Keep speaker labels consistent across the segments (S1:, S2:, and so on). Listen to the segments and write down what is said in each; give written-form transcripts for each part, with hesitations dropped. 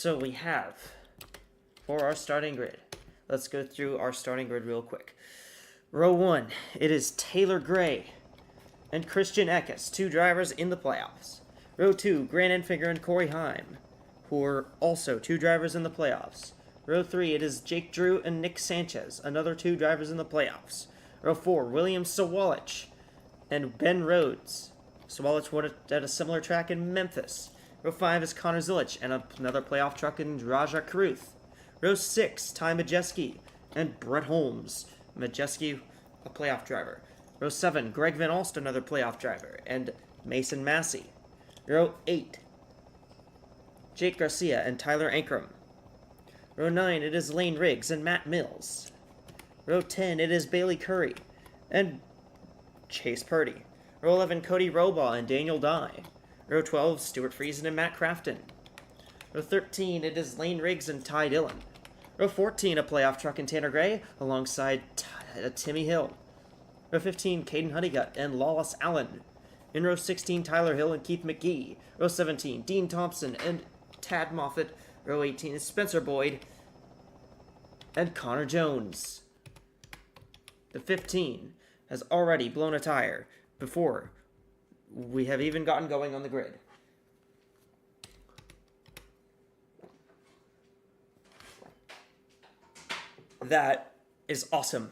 S1: So we have, for our starting grid, let's go through our starting grid real quick. Row 1, it is Taylor Gray and Christian Eckes, 2 drivers in the playoffs. Row 2, Grant Enfinger and Corey Heim, who are also 2 drivers in the playoffs. Row 3, it is Jake Drew and Nick Sanchez, another 2 drivers in the playoffs. Row 4, William Sawalich and Ben Rhodes. Sawalich won at a similar track in Memphis. Row 5 is Connor Zilic and another playoff truck in Raja Caruth. Row 6, Ty Majeski and Brett Holmes. Majeski, a playoff driver. Row 7, Greg Van Alst, another playoff driver, and Mason Massey. Row 8, Jake Garcia and Tyler Ankrum. Row 9, it is Lane Riggs and Matt Mills. Row 10, it is Bailey Curry and Chase Purdy. Row 11, Cody Robaugh and Daniel Dye. Row 12, Stuart Friesen and Matt Crafton. Row 13, it is Lane Riggs and Ty Dillon. Row 14, a playoff truck in Tanner Gray alongside Timmy Hill. Row 15, Caden Honeycutt and Lawless Allen. In row 16, Tyler Hill and Keith McGee. Row 17, Dean Thompson and Tad Moffitt. Row 18 is Spencer Boyd and Connor Jones. The 15 has already blown a tire before we have even gotten going on the grid. That is awesome.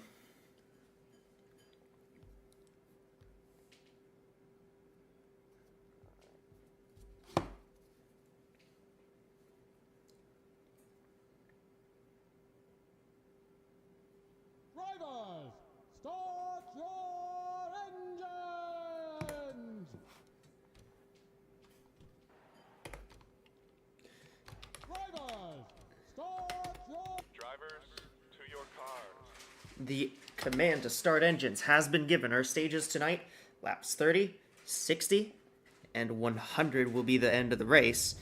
S2: Drivers, start your engines! Drivers, start your...
S3: Drivers, to your cars.
S1: The command to start engines has been given. Our stages tonight, laps 30, 60, and 100 will be the end of the race.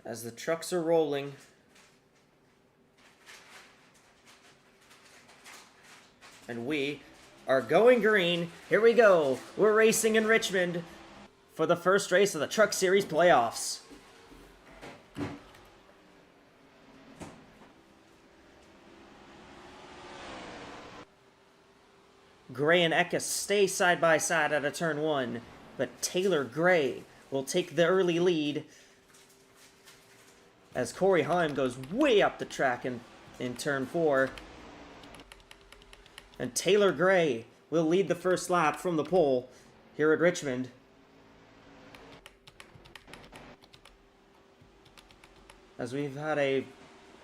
S1: As the trucks are rolling, and we are going green. Here we go. We're racing in Richmond for the first race of the Truck Series playoffs. Gray and Eckes stay side by side out of turn 1, but Taylor Gray will take the early lead as Corey Heim goes way up the track in turn 4. And Taylor Gray will lead the first lap from the pole here at Richmond. As we've had a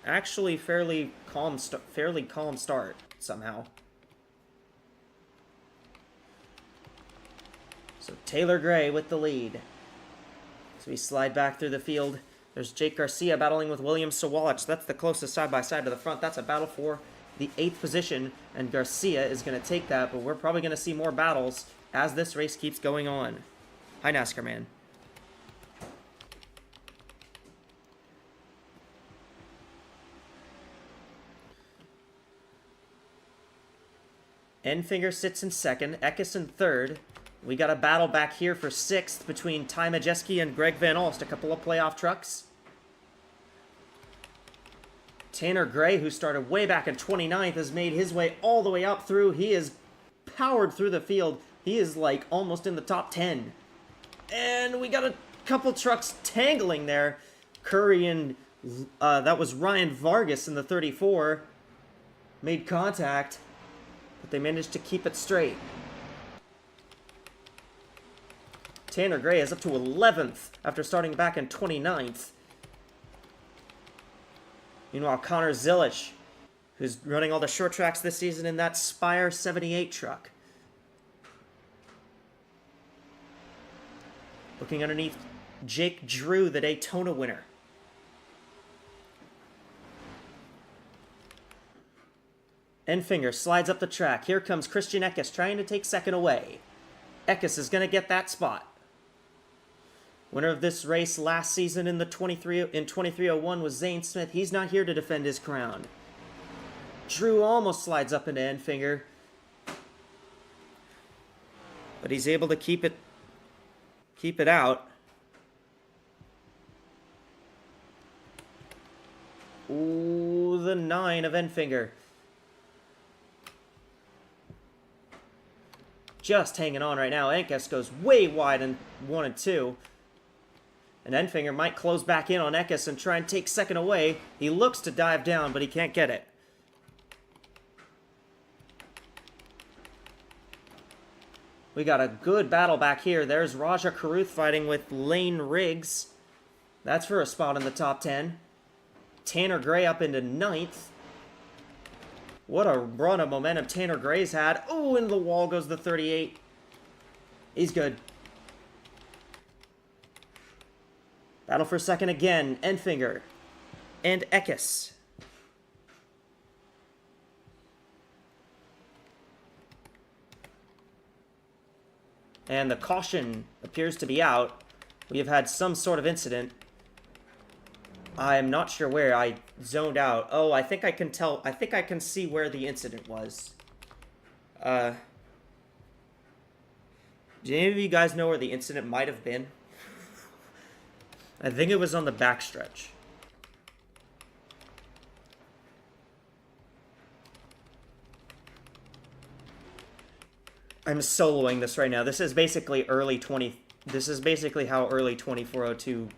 S1: actually fairly calm start somehow. So Taylor Gray with the lead. As we slide back through the field, there's Jake Garcia battling with William Sawalich. That's the closest side-by-side to the front. That's a battle for the 8th position, and Garcia is going to take that, but we're probably going to see more battles as this race keeps going on. Hi, NASCAR man. Enfinger sits in 2nd, Eckes in 3rd. We got a battle back here for 6th between Ty Majeski and Greg Van Alst, a couple of playoff trucks. Tanner Gray, who started way back in 29th, has made his way all the way up through. He is powered through the field. He is like almost in the top 10. And we got a couple trucks tangling there. Curry and that was Ryan Vargas in the 34. Made contact, but they managed to keep it straight. Tanner Gray is up to 11th after starting back in 29th. Meanwhile, Connor Zilic, who's running all the short tracks this season in that Spire 78 truck. Looking underneath Jake Drew, the Daytona winner. Enfinger slides up the track. Here comes Christian Eckes trying to take 2nd away. Eckes is going to get that spot. Winner of this race last season in 2301 was Zane Smith. He's not here to defend his crown. Drew almost slides up into Enfinger. But he's able to keep it out. Ooh, the 9 of Enfinger. Just hanging on right now. Enkes goes way wide in 1 and 2. And Enfinger might close back in on Eckes and try and take second away. He looks to dive down, but he can't get it. We got a good battle back here. There's Raja Karuth fighting with Lane Riggs. That's for a spot in the top 10. Tanner Gray up into 9th. What a run of momentum Tanner Gray's had. Oh, into the wall goes the 38. He's good. Battle for second again. Enfinger and Eckes. And the caution appears to be out. We have had some sort of incident. I'm not sure where. I zoned out. Oh, I think I can tell. I think I can see where the incident was. Do any of you guys know where the incident might have been? I think it was on the backstretch. I'm soloing this right now. This is basically early 20. This is basically how early 2402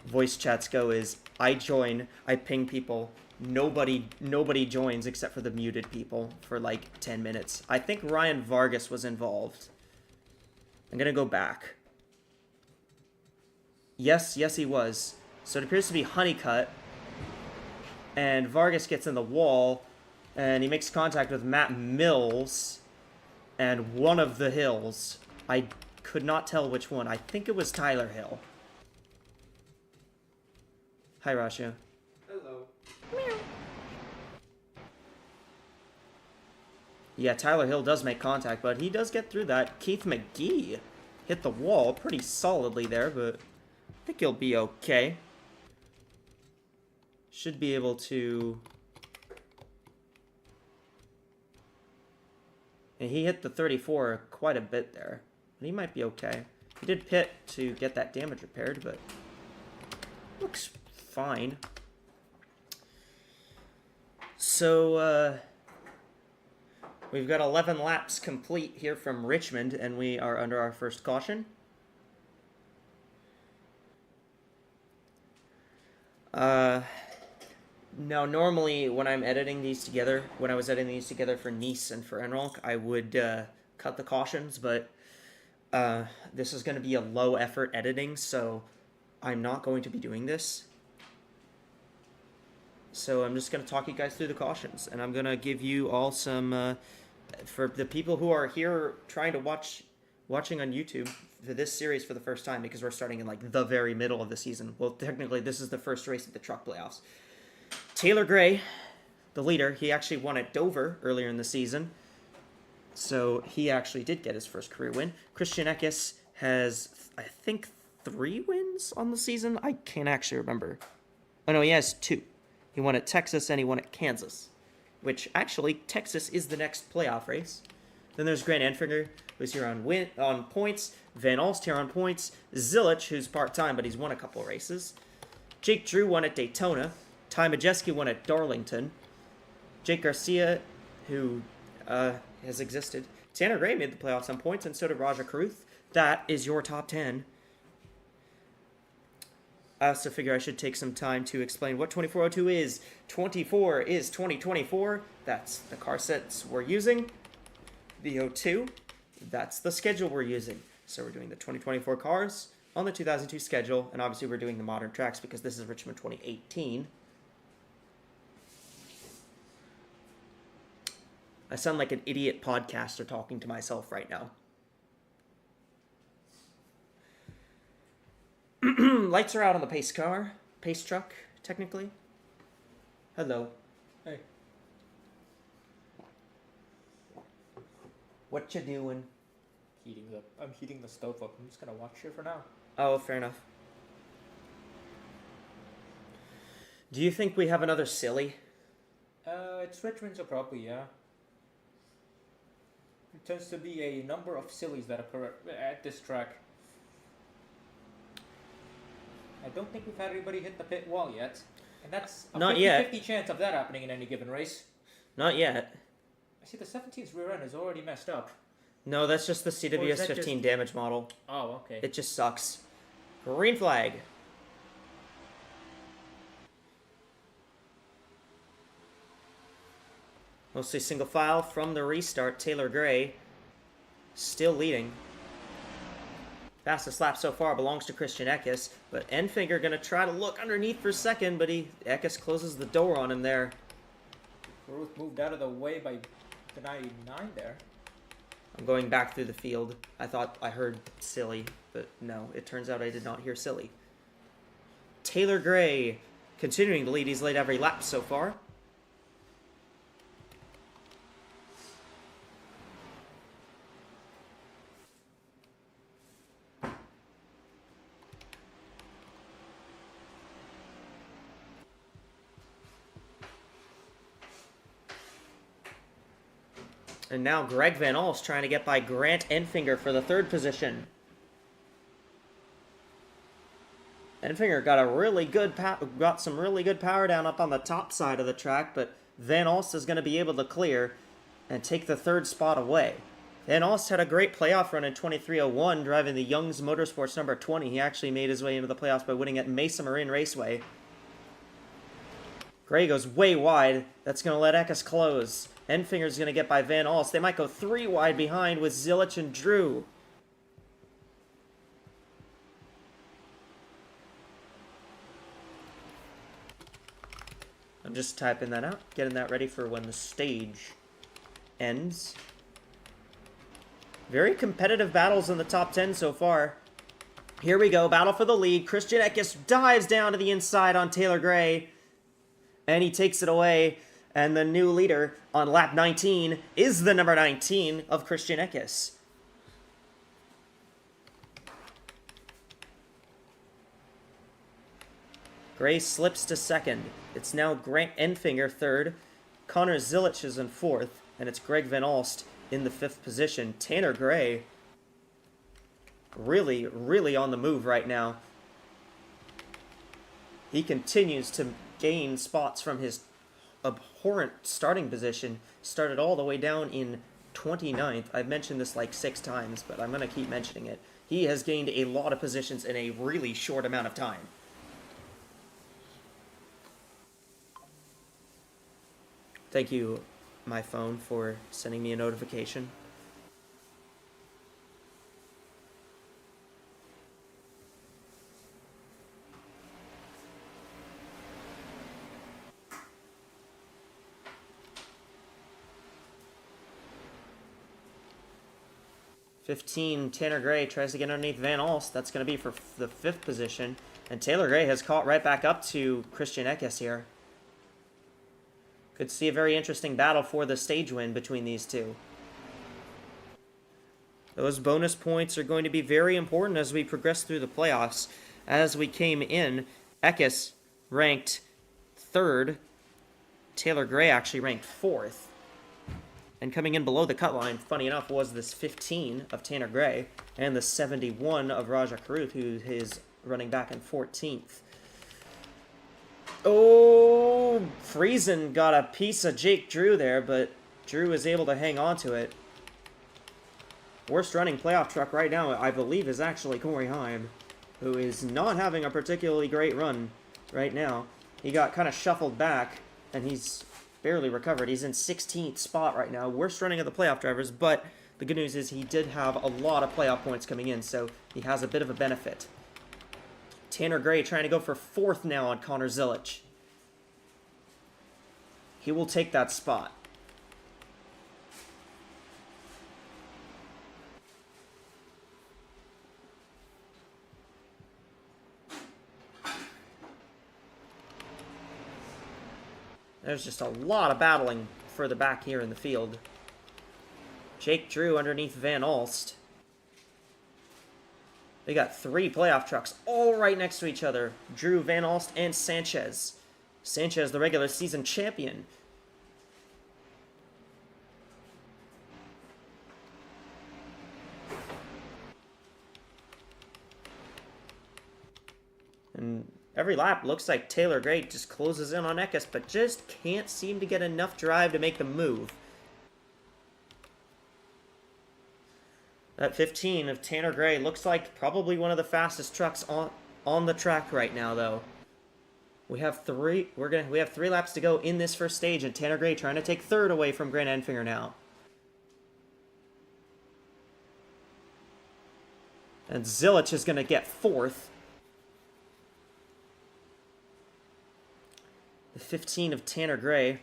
S1: voice chats go. Is I join, I ping people. Nobody joins except for the muted people for like 10 minutes. I think Ryan Vargas was involved. I'm gonna go back. Yes, he was. So it appears to be Honeycutt. And Vargas gets in the wall. And he makes contact with Matt Mills. And one of the Hills. I could not tell which one. I think it was Tyler Hill. Hi, Rasha.
S4: Hello.
S1: Meow. Yeah, Tyler Hill does make contact, but he does get through that. Keith McGee hit the wall pretty solidly there, but I think he'll be okay. Should be able to... And he hit the 34 quite a bit there. But he might be okay. He did pit to get that damage repaired, but... looks fine. So, we've got 11 laps complete here from Richmond, and we are under our first caution. Now, normally, when I'm editing these together, when I was editing these together for Nice and for Enronk, I would cut the cautions, but this is going to be a low-effort editing, so I'm not going to be doing this. So I'm just going to talk you guys through the cautions, and I'm going to give you all some, for the people who are here trying to watching on YouTube for this series for the first time, because we're starting in like the very middle of the season. Well, technically, this is the first race of the truck playoffs. Taylor Gray, the leader, he actually won at Dover earlier in the season. So he actually did get his first career win. Christian Eckes has, I think, 3 wins on the season. I can't actually remember. Oh, no, he has 2. He won at Texas and he won at Kansas. Which, actually, Texas is the next playoff race. Then there's Grant Enfinger, who's here on points. Van Alst here on points. Zilich, who's part-time, but he's won a couple races. Jake Drew won at Daytona. Ty Majeski won at Darlington. Jake Garcia, who has existed. Tanner Gray made the playoffs on points, and so did Raja Karuth. That is your top 10. I also figure I should take some time to explain what 2402 is. 24 is 2024. That's the car sets we're using. The 02, that's the schedule we're using. So we're doing the 2024 cars on the 2002 schedule, and obviously we're doing the modern tracks because this is Richmond 2018. I sound like an idiot podcaster talking to myself right now. Lights are out on the pace truck, technically. Hello.
S4: Hey.
S1: What you doing?
S4: I'm heating the stove up. I'm just gonna watch it for now.
S1: Oh, fair enough. Do you think we have another silly?
S4: It's Richmond, so probably, yeah. tends to be a number of sillies that occur at this track. I don't think we've had anybody hit the pit wall yet. And that's a
S1: Not
S4: 50-50
S1: yet.
S4: chance of that happening in any given race.
S1: Not yet.
S4: I see the 17's rear end is already messed up.
S1: No, that's just the
S4: Or is
S1: CWS
S4: that
S1: 15 damage model.
S4: Oh, okay.
S1: It just sucks. Green flag. Mostly single file from the restart. Taylor Gray still leading. Fastest lap so far belongs to Christian Eckes, but Enfinger gonna try to look underneath for second, but Eckes closes the door on him there.
S4: Ruth moved out of the way by the 99 there.
S1: I'm going back through the field. I thought I heard silly, but no, it turns out I did not hear silly. Taylor Gray continuing to lead. He's led every lap so far. And now Greg Van Alst trying to get by Grant Enfinger for the third position. Enfinger got some really good power down up on the top side of the track, but Van Alst is going to be able to clear and take the third spot away. Van Alst had a great playoff run in 23:01, driving the Young's Motorsports number 20. He actually made his way into the playoffs by winning at Mesa Marin Raceway. Gray goes way wide. That's going to let Eckes close. Enfinger's going to get by Van Alst. They might go 3 wide behind with Zilich and Drew. I'm just typing that out, getting that ready for when the stage ends. Very competitive battles in the top 10 so far. Here we go, battle for the lead. Christian Eckes dives down to the inside on Taylor Gray, and he takes it away. And the new leader on lap 19 is the number 19 of Christian Eckes. Gray slips to second. It's now Grant Enfinger third. Connor Zilich is in fourth. And it's Greg Van Alst in the fifth position. Tanner Gray really, really on the move right now. He continues to gain spots from his abhorrent starting position. Started all the way down in 29th. I've mentioned this like 6 times, but I'm going to keep mentioning it. He has gained a lot of positions in a really short amount of time. Thank you, my phone, for sending me a notification. Tanner Gray tries to get underneath Van Alst. That's going to be for the 5th position. And Taylor Gray has caught right back up to Christian Eckes here. Could see a very interesting battle for the stage win between these two. Those bonus points are going to be very important as we progress through the playoffs. As we came in, Eckes ranked 3rd. Taylor Gray actually ranked 4th. And coming in below the cut line, funny enough, was this 15 of Tanner Gray and the 71 of Raja Karuth, who is running back in 14th. Oh, Friesen got a piece of Jake Drew there, but Drew is able to hang on to it. Worst running playoff truck right now, I believe, is actually Corey Heim, who is not having a particularly great run right now. He got kind of shuffled back, and he's barely recovered. He's in 16th spot right now. Worst running of the playoff drivers, but the good news is he did have a lot of playoff points coming in, so he has a bit of a benefit. Tanner Gray trying to go for 4th now on Connor Zilich. He will take that spot. There's just a lot of battling further back here in the field. Jake Drew underneath Van Alst. They got 3 playoff trucks all right next to each other. Drew, Van Alst, and Sanchez. Sanchez, the regular season champion. Every lap looks like Taylor Gray just closes in on Eckes, but just can't seem to get enough drive to make the move. That 15 of Tanner Gray looks like probably one of the fastest trucks on the track right now, though. We have three laps to go in this first stage, and Tanner Gray trying to take third away from Grant Enfinger now. And Zilich is going to get fourth. The 15 of Tanner Gray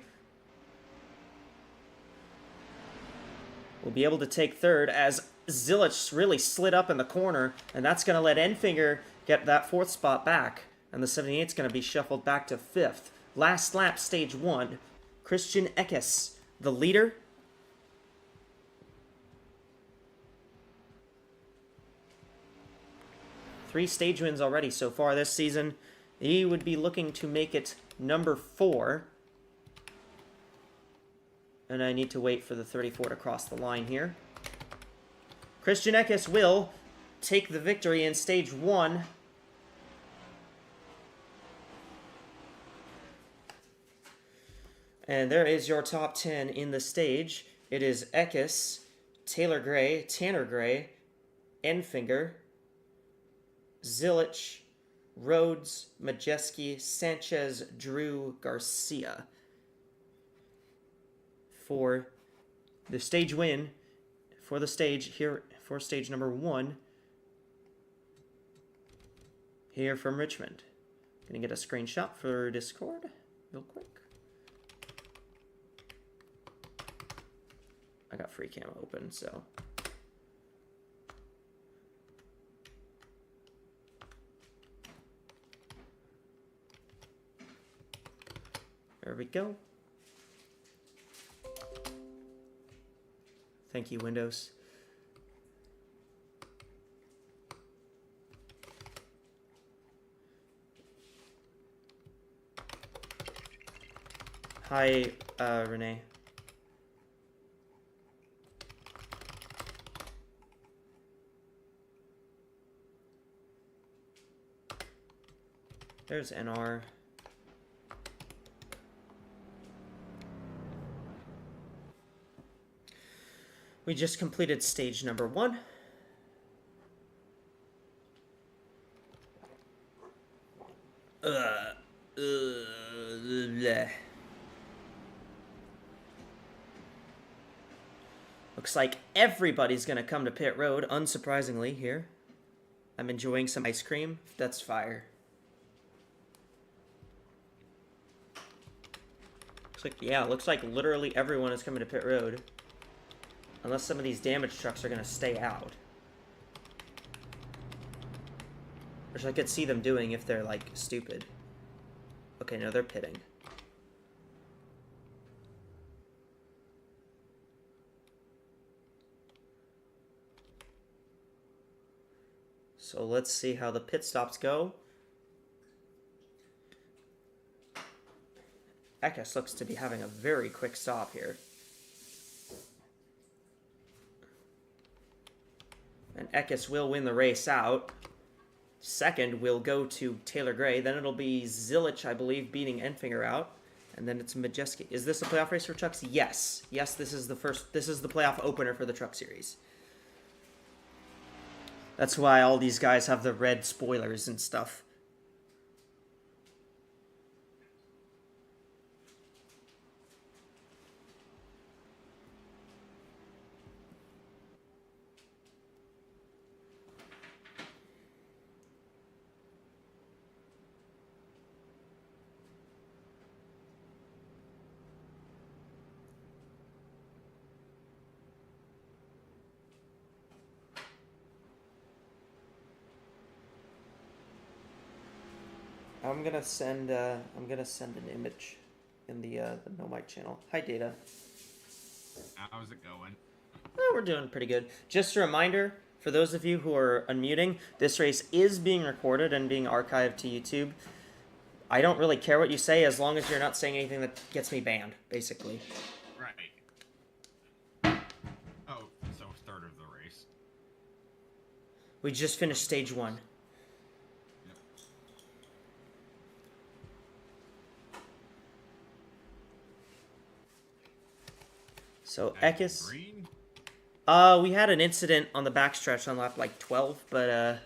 S1: will be able to take third as Zilich really slid up in the corner, and that's going to let Enfinger get that fourth spot back. And the 78 is going to be shuffled back to fifth. Last lap, stage 1. Christian Eckes, the leader. Three stage wins already so far this season. He would be looking to make it number 4. And I need to wait for the 34 to cross the line here. Christian Eckes will take the victory in stage 1. And there is your top 10 in the stage. It is Eckes, Taylor Gray, Tanner Gray, Enfinger, Zilich, Rhodes, Majeski, Sanchez, Drew, Garcia. For the stage win, for the stage here, for stage number 1, here from Richmond. Gonna get a screenshot for Discord real quick. I got free cam open, so. There we go. Thank you, Windows. Hi, Renee. There's NR. We just completed stage number 1. Bleh. Looks like everybody's gonna come to pit road, unsurprisingly, here. I'm enjoying some ice cream. That's fire. Looks like literally everyone is coming to pit road. Unless some of these damaged trucks are going to stay out. Which I could see them doing if they're, like, stupid. Okay, no, they're pitting. So let's see how the pit stops go. Eckes looks to be having a very quick stop here. And Eckes will win the race out. Second will go to Taylor Gray. Then it'll be Zilich, I believe, beating Enfinger out. And then it's Majeski. Is this a playoff race for trucks? Yes. Yes, this is the playoff opener for the Truck Series. That's why all these guys have the red spoilers and stuff. I'm gonna send an image in the No Mic channel. Hi, Data.
S5: How's it going?
S1: We're doing pretty good. Just a reminder for those of you who are unmuting, this race is being recorded and being archived to YouTube. I don't really care what you say as long as you're not saying anything that gets me banned, basically.
S5: Right. Oh, so third of the race.
S1: We just finished stage 1. So
S5: At
S1: Eckes.
S5: Green?
S1: We had an incident on the backstretch on lap like 12, but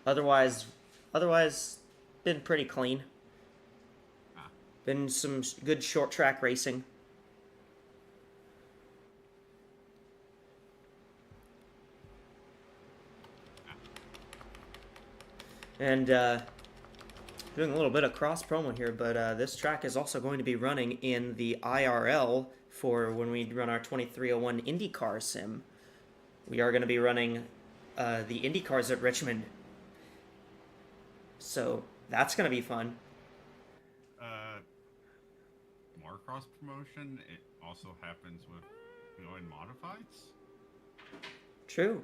S1: otherwise been pretty clean.
S5: Ah.
S1: Been some good short track racing. And doing a little bit of cross promo here, but this track is also going to be running in the IRL for when we run our 2301 IndyCar sim. We are going to be running the IndyCars at Richmond. So that's going to be fun.
S5: More cross promotion. It also happens with going modifieds.
S1: True.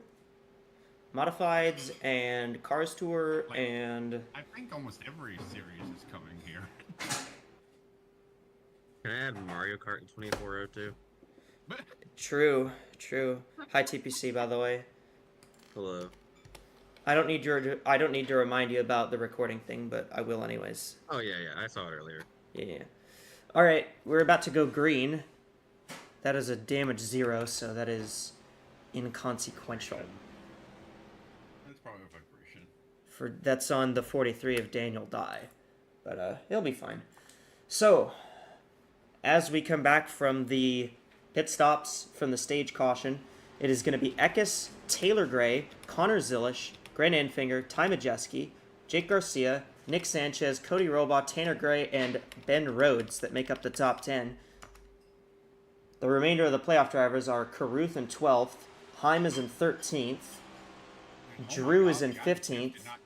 S1: Modifieds and Cars Tour
S5: Like-
S1: and...
S5: I think almost every series is coming here.
S6: Can I add Mario Kart in 2402?
S1: True. Hi TPC, by the way.
S6: Hello.
S1: I don't need to remind you about the recording thing, but I will anyways.
S6: Oh yeah, I saw it earlier.
S1: Yeah. All right, we're about to go green. That is a damage 0, so that is inconsequential.
S5: That's probably a vibration.
S1: That's on the 43 of Daniel Dye, but it'll be fine. So, as we come back from the pit stops from the stage caution, it is going to be Eckes, Taylor Gray, Connor Zilisch, Grant Enfinger, Ty Majeski, Jake Garcia, Nick Sanchez, Cody Robaugh, Tanner Gray, and Ben Rhodes that make up the top 10. The remainder of the playoff drivers are Caruth in 12th, Heim is in 13th, Drew is in 15th.
S5: Did not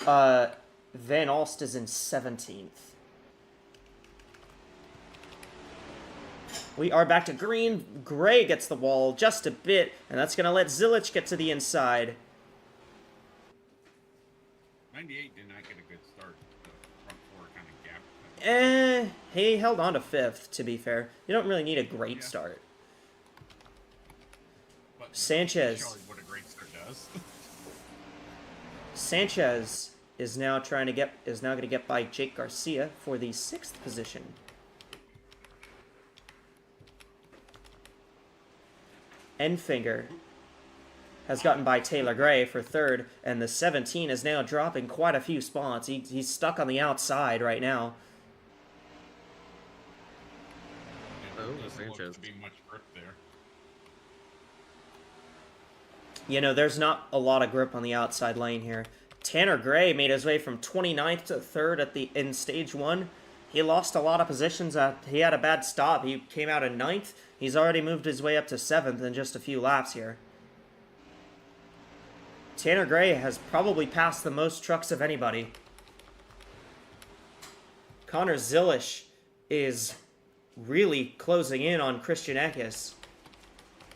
S5: go.
S1: Van Alst is in 17th. We are back to green. Gray gets the wall just a bit, and that's going to let Zilisch get to the inside.
S5: 98 did not get a good start. The front four kind of gap.
S1: He held on to 5th, to be fair. You don't really need a great
S5: Yeah.
S1: start.
S5: But
S1: Sanchez.
S5: showing what a great start does.
S1: Sanchez is now going to get by Jake Garcia for the 6th position. Enfinger has gotten by Taylor Gray for 3rd, and the 17 is now dropping quite a few spots. He's stuck on the outside right now.
S5: It
S6: Oh,
S5: doesn't look
S6: Sanchez.
S5: to be much grip there.
S1: You know, there's not a lot of grip on the outside lane here. Tanner Gray made his way from 29th to 3rd in stage 1. He lost a lot of positions. He had a bad stop. He came out in 9th. He's already moved his way up to 7th in just a few laps here. Tanner Gray has probably passed the most trucks of anybody. Connor Zilisch is really closing in on Christian Eckes.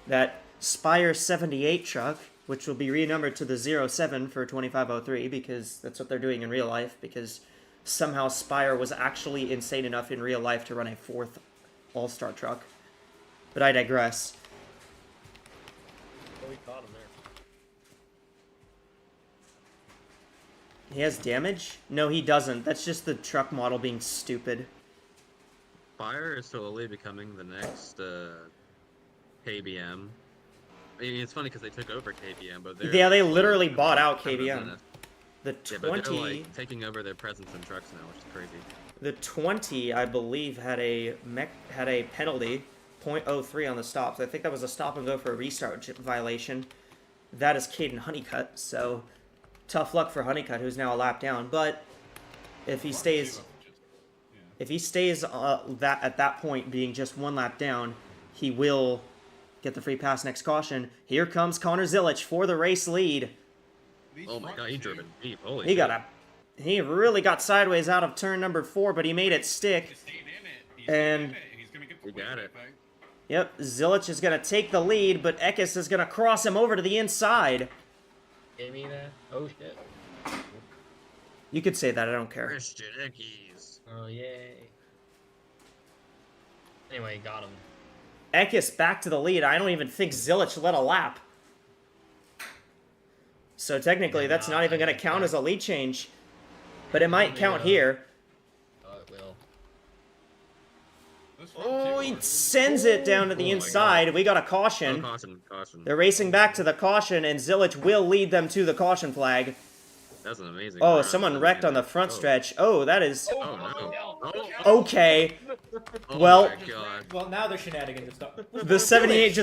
S1: That Spire 78 truck, which will be renumbered to the 07 for 2503 because that's what they're doing in real life, because somehow Spire was actually insane enough in real life to run a 4th All-Star truck. But I digress.
S7: Oh, we caught him there.
S1: He has damage? No, he doesn't. That's just the truck model being stupid.
S6: Fire is slowly becoming the next KBM. I mean, it's funny because they took over KBM, but they're
S1: Yeah, they literally bought out
S6: better than
S1: KBM.
S6: us.
S1: The
S6: Yeah, but
S1: 20,
S6: they're like taking over their presence in trucks now, which is crazy.
S1: the 20, I believe, had a penalty, 0.03 on the stops. I think that was a stop and go for a restart violation. That is Caden Honeycutt, so tough luck for Honeycutt, who's now a lap down. But if he stays, at that point, being just 1 lap down, he will get the free pass next caution. Here comes Connor Zilisch for the race lead.
S5: These
S6: Oh my
S5: front
S6: god, he
S5: two-
S6: drove it deep. Holy
S1: He
S6: shit.
S1: he really got sideways out of turn number 4, but he made it stick.
S5: He's staying in it. He's
S1: And-
S5: staying in it, and he's gonna get the
S6: He got
S5: win,
S6: it.
S5: I think.
S1: Yep, Zilisch is going to take the lead, but Eckes is going to cross him over to the inside.
S7: Give me that. Oh shit.
S1: You could say that, I don't care.
S6: Christian Eckes.
S7: Oh yay. Anyway, got him.
S1: Eckes back to the lead. I don't even think Zilisch led a lap. So technically, that's not even going to count as a lead change. But it might count here.
S7: Oh, it will.
S5: That's front
S1: Oh,
S5: two
S1: he
S5: are-
S1: sends it down to the
S6: Oh my
S1: inside. We got a
S6: Oh,
S1: caution.
S6: caution, caution.
S1: They're racing back to the caution, and Zilich will lead them to the caution flag.
S6: That's an amazing.
S1: Oh,
S6: run.
S1: someone
S6: That's
S1: wrecked on the
S6: amazing.
S1: front
S6: Oh.
S1: stretch. Oh, that is...
S6: Oh no. Oh,
S1: Okay.
S6: oh
S1: well-
S6: my god.
S4: Well, now the shenanigans have stopped.
S1: The 78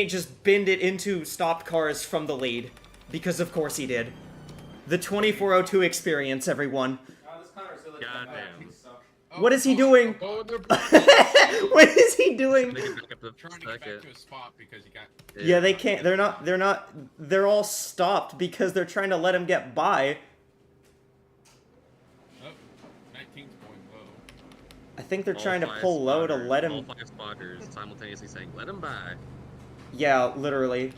S1: just binned it into stopped cars from the lead. Because of course he did. The 2402 experience, everyone.
S6: Goddamn.
S1: What is he doing?
S7: Oh, they're
S1: What is he doing?
S6: Make it back up to
S5: Trying to get back
S6: second.
S5: to a spot because you got.
S1: Yeah, they can't. They're all stopped because they're trying to let him get by.
S5: Oh, 19's going low.
S1: I think they're
S6: All
S1: trying to
S6: five
S1: pull low to
S6: spotters-
S1: let
S6: All
S1: him.
S6: 5 spotters simultaneously saying, "Let him by."
S1: Yeah, literally.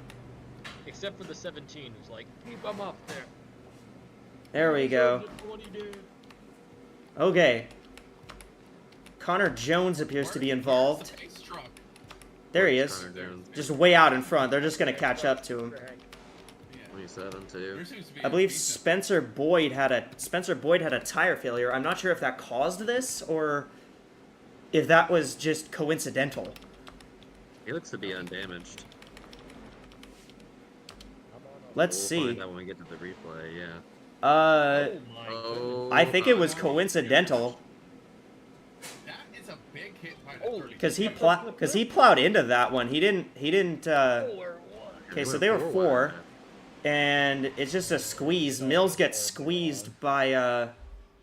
S7: except for the 17, who's like, keep him up there.
S1: There we go.
S7: What he did.
S1: Okay. Connor Jones appears to be involved.
S5: Where's the pace truck?
S1: There he is.
S6: Connor Jones,
S1: Just way out in front. They're just gonna catch up to him.
S5: Yeah.
S6: 27 too.
S5: There seems to be
S1: I
S5: a
S1: believe
S5: decent-
S1: Spencer Boyd had a tire failure. I'm not sure if that caused this or if that was just coincidental.
S6: He looks to be undamaged.
S1: Let's
S6: We'll
S1: see.
S6: find out when we get to the replay. Yeah.
S1: Uh,
S7: Oh my
S6: Oh.
S1: I think it was
S5: no.
S1: coincidental
S5: That is a big hit by the
S7: Holy
S5: 30.
S1: because he plowed into that one. He didn't. Okay, so they were 4, and it's just a squeeze. Mills gets squeezed by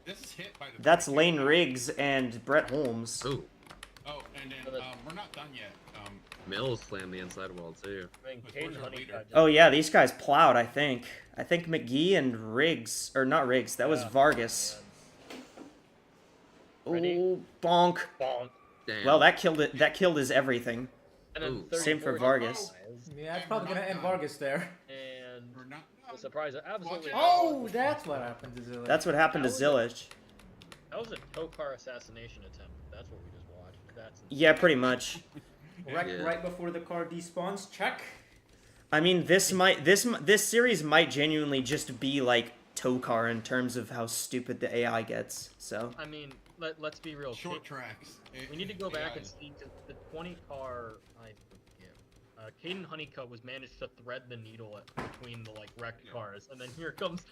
S5: This is hit by the.
S1: that's
S5: 32.
S1: Lane Riggs and Brett Holmes.
S6: Ooh.
S5: Oh, and then we're not done yet.
S6: Mills slammed the inside wall too.
S7: I mean,
S5: Where's
S7: Caden
S5: our
S7: Honeycutt
S5: leader?
S7: just-
S1: Oh yeah, these guys plowed. I think McGee and Riggs, or not Riggs. That was
S7: Yeah.
S1: Vargas.
S7: Ready?
S1: Oh, bonk.
S7: Bonk.
S6: Damn.
S1: Well, that killed it. That killed his everything.
S7: And then
S6: Ooh.
S7: 34
S1: Same for
S7: to
S1: Vargas.
S7: Vargas.
S4: Yeah, it's probably gonna end Vargas there.
S7: And
S5: We're not
S7: the
S5: done.
S7: surprise, absolutely.
S5: Watch
S4: Oh, that's what happened to Zilla.
S1: That's what happened to Zilich.
S7: That was a tow car assassination attempt. That's what we just watched. That's
S1: Yeah, pretty much.
S4: right,
S6: Yeah.
S4: right before the car despawns. Check.
S1: I mean, this series might genuinely just be like Tokar in terms of how stupid the AI gets. So
S7: I mean, let's be real.
S5: Short tracks.
S7: We need to go back and
S5: AIs.
S7: see 'cause the 20 car. I forget. Caden Honeycutt was managed to thread the needle between the wrecked cars, and then here comes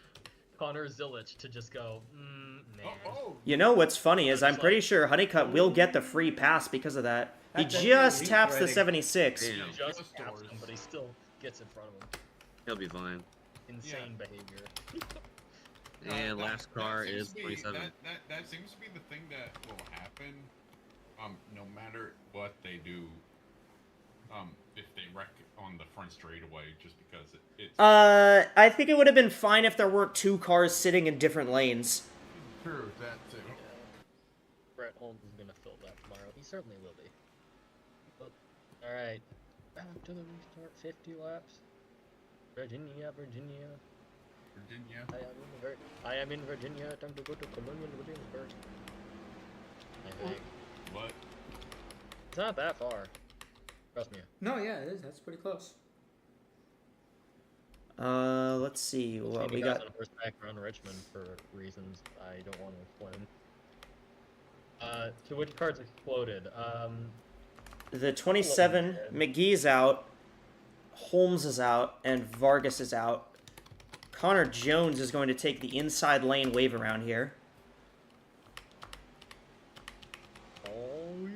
S7: Connor Zilich to just go, man.
S5: Oh,
S1: you know what's funny is I'm pretty sure Honeycutt will get the free pass because of that. He
S4: That's
S1: just
S4: definitely
S1: taps the
S4: ready.
S1: 76.
S6: Damn.
S7: He just
S5: Just
S7: taps
S5: doors.
S7: him, but he still gets in front of him.
S6: He'll be fine.
S7: Insane behavior.
S6: And
S5: that-
S6: last
S5: that
S6: car
S5: seems
S6: is
S5: to be-
S6: 27.
S5: That seems to be the thing that will happen. No matter what they do. If they wreck on the front straightaway, just because it's
S1: I think it would have been fine if there weren't 2 cars sitting in different lanes.
S5: true that too.
S7: Brett Holmes is gonna fill that tomorrow. He certainly will be. All right, back to the restart. 50 laps. Virginia.
S5: Virginia.
S7: I am in Virginia. Time to go to Colonial Williamsburg. I think
S5: What?
S7: it's not that far. Trust me.
S4: No, yeah, it is. That's pretty close.
S1: Let's see what
S7: Maybe
S1: we
S7: guys
S1: got.
S7: on horseback around Richmond for reasons I don't want to explain. So which cards exploded?
S1: The 27, McGee's out, Holmes is out, and Vargas is out. Connor Jones is going to take the inside lane wave around here.
S5: Oh,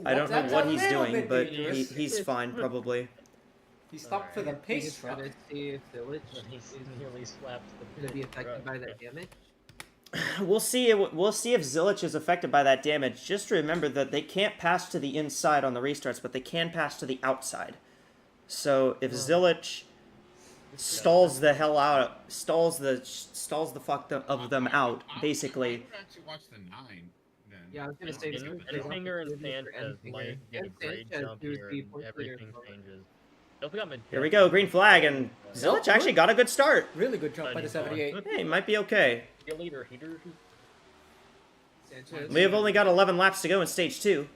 S1: I don't know
S4: That's
S1: what
S4: a
S1: he's
S4: little
S1: doing,
S4: bit
S1: but
S4: dangerous.
S1: he's fine probably.
S4: He stopped for the pace truck.
S8: Try to see if Village
S7: He's
S8: is
S7: nearly slapped the
S8: going to be
S7: pit
S8: affected
S7: truck.
S8: by that damage.
S1: We'll see. We'll see if Zilich is affected by that damage. Just remember that they can't pass to the inside on the restarts, but they can pass to the outside. So if Zilich stalls the hell out, stalls the fuck of them out, basically.
S5: I would actually watch the 9. Then.
S8: Yeah, I was going to say
S7: Enfinger and
S8: Enfinger.
S7: Sanchez might get a great
S8: Sanchez
S7: jump
S8: was
S7: here,
S8: the
S7: and
S8: point
S7: everything
S8: leader.
S7: changes. Don't forget
S1: Here we go, green flag, and Zilich actually got a good start.
S4: Really good jump by the 78.
S1: Hey, might be okay.
S7: Your leader, heater.
S8: Sanchez.
S1: We have only got 11 laps to go in stage 2.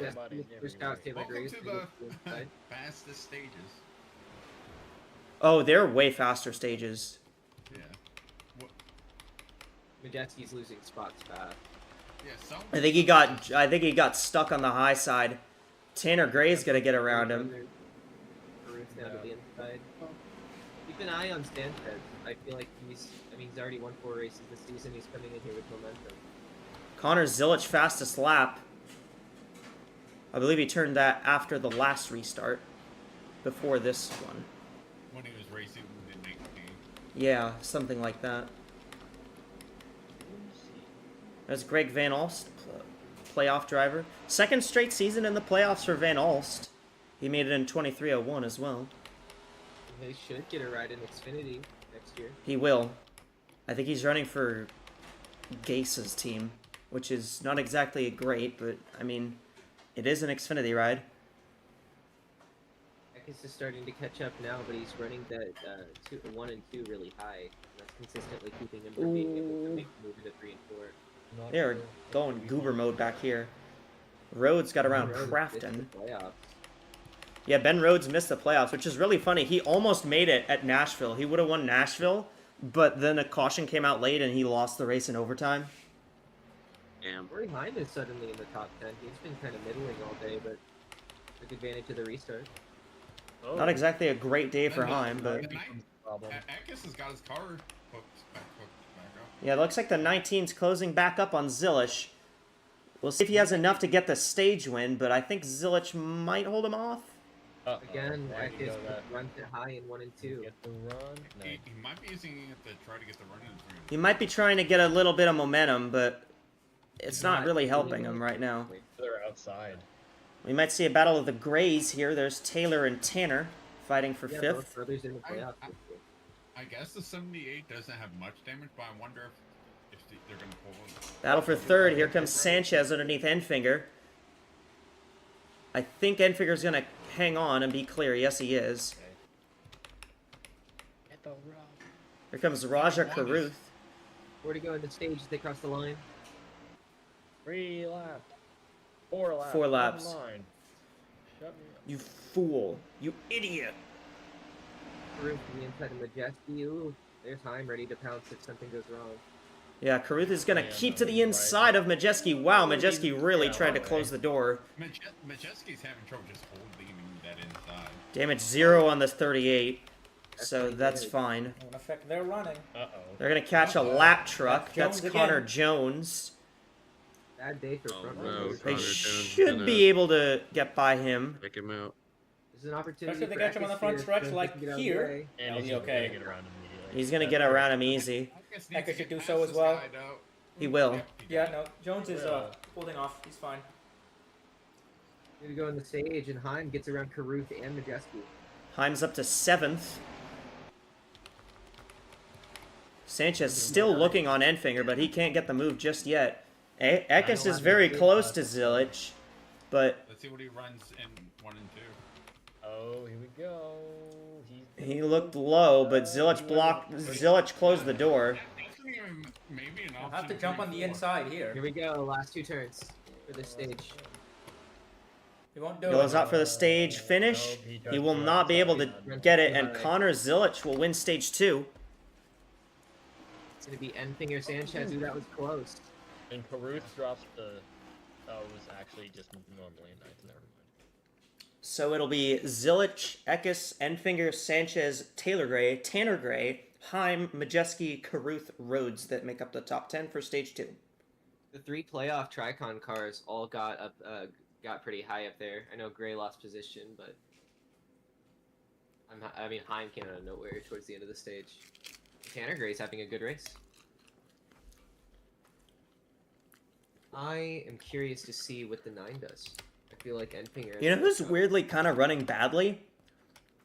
S8: Best first out Taylor
S5: Welcome
S8: Grace
S5: to
S8: to
S5: the
S8: the side.
S5: fastest stages.
S1: Oh, they're way faster stages.
S5: Yeah. What?
S8: Majeski's losing spots fast.
S5: Yeah, some.
S1: I think he got stuck on the high side. Tanner Gray's gonna get around him.
S8: Caruth down to the inside. Keep an eye on Sanchez. I feel like he's already won 4 races this season. He's coming in here with momentum.
S1: Connor Zilic fastest lap. I believe he turned that after the last restart. Before this one.
S5: When he was racing in 19.
S1: Yeah, something like that. That's Greg Van Alst, playoff driver. Second straight season in the playoffs for Van Alst. He made it in 23:01 as well.
S8: They should get a ride in Xfinity next year.
S1: He will. I think he's running for Gase's team, which is not exactly great, but I mean, it is an Xfinity ride.
S8: Eckes is starting to catch up now, but he's running that 1 and 2 really high. That's consistently keeping him from being able to make the move into 3 and 4.
S1: They're going goober mode back here. Rhodes got around
S8: Rhodes missed
S1: Crafton.
S8: the playoffs.
S1: Yeah, Ben Rhodes missed the playoffs, which is really funny. He almost made it at Nashville. He would have won Nashville, but then a caution came out late and he lost the race in overtime.
S6: Damn.
S8: Corey Heim is suddenly in the top 10. He's been kind of middling all day, but took advantage of the restart.
S7: Oh,
S1: Not exactly a great day for Heim, but
S7: problem.
S5: Eckes has got his car hooked back up.
S1: yeah, it looks like the 19's closing back up on Zilic. We'll see if he has enough to get the stage win, but I think Zilic might hold him off.
S7: Uh-oh.
S8: Again,
S7: Why did you
S8: Eckes
S7: go that?
S8: runs it high in 1 and 2.
S7: Get the run. No.
S5: He might be using it to try to get the run in through.
S1: He might be trying to get a little bit of momentum, but it's
S8: He's
S1: not
S8: not
S1: really
S8: doing
S1: helping
S8: it.
S1: him right now.
S7: They're outside.
S1: We might see a battle of the Grays here. There's Taylor and Tanner fighting for
S8: Yeah,
S1: fifth.
S8: both brothers in the playoffs.
S5: I- I guess the 78 doesn't have much damage, but I wonder if they're going to pull him.
S1: Battle for third. Here comes Sanchez underneath Enfinger. I think Enfinger's going to hang on and be clear. Yes, he is.
S7: Get the run.
S1: Here comes Raja Karuth.
S8: Where to go in the stage as they cross the line?
S7: 3 laps. 4 laps.
S1: 4 laps.
S7: One line. Shut me up.
S1: You fool. You idiot.
S8: Caruth to the inside of Majeski. Ooh, there's Heim ready to pounce if something goes wrong.
S1: Yeah, Karuth is going to
S7: Yeah,
S1: keep
S7: no,
S1: to the
S7: you're
S1: inside of Majeski. Wow, Majeski really
S7: Yeah,
S1: tried to
S7: okay.
S1: close the door.
S5: Majeski's having trouble just holding that inside.
S1: Damage 0 on this 38. So
S8: pretty
S1: that's
S8: good.
S1: fine.
S4: Won't affect their running.
S7: Uh-oh.
S1: They're going to catch a lap truck.
S4: That's
S1: That's
S4: Jones
S1: Connor
S4: again.
S1: Jones.
S8: Bad day for
S6: Oh,
S8: front
S6: no,
S8: runners.
S1: They
S6: Connor Jones
S1: should
S6: gonna-
S1: be able to get by him.
S6: Take him out.
S8: This is an opportunity
S2: Especially if they
S8: for
S2: catch him on the
S8: Eckes
S2: front
S8: here,
S2: stretch
S8: so he
S2: like
S8: can get out of the
S2: here.
S8: way.
S7: And
S2: He'll
S7: he's
S2: be
S7: just
S2: okay.
S7: gonna get around immediately.
S1: He's going to
S7: That's
S1: get
S7: right.
S1: around him easy.
S5: Eckes
S2: Eckes
S5: needs
S2: should
S5: to
S2: do
S5: get
S2: so
S5: past
S2: as
S5: this
S2: well.
S5: guy, though.
S1: He will.
S5: He
S2: Yeah,
S5: does.
S2: no, Jones is holding off. He's fine.
S8: Here to go in the stage, and Heim gets around Caruth and Majeski.
S1: Heim's up to 7th. Sanchez still looking on Enfinger, but he can't get the move just yet. Eckes is very close to Zilic, but
S5: Let's see what he runs in 1 and 2.
S7: Oh, here we go.
S1: he looked low, but Zilic blocked. Zilic closed the door.
S5: That's even maybe an
S2: I'll
S5: option.
S2: have to jump on the
S5: 3-4.
S2: inside
S8: Here
S2: here.
S8: we go, last 2 turns for this stage.
S2: He won't do
S1: Goes
S2: it.
S1: out for the stage finish. He will not be able to get it, and Connor Zilic will win stage 2.
S8: It's going to be Enfinger Sanchez. Ooh, that was close.
S7: And Caruth drops the. Oh, it was actually just normally a 9th. Never mind.
S1: So it'll be Zilic, Eckes, Enfinger, Sanchez, Taylor Gray, Tanner Gray, Heim, Majeski, Caruth, Rhodes that make up the top 10 for stage 2.
S8: The 3 playoff Tricon cars all got up, got pretty high up there. I know Gray lost position, but Heim came out of nowhere towards the end of the stage. Tanner Gray's having a good race. I am curious to see what the 9 does. I feel like Enfinger.
S1: You know who's weirdly kind of running badly?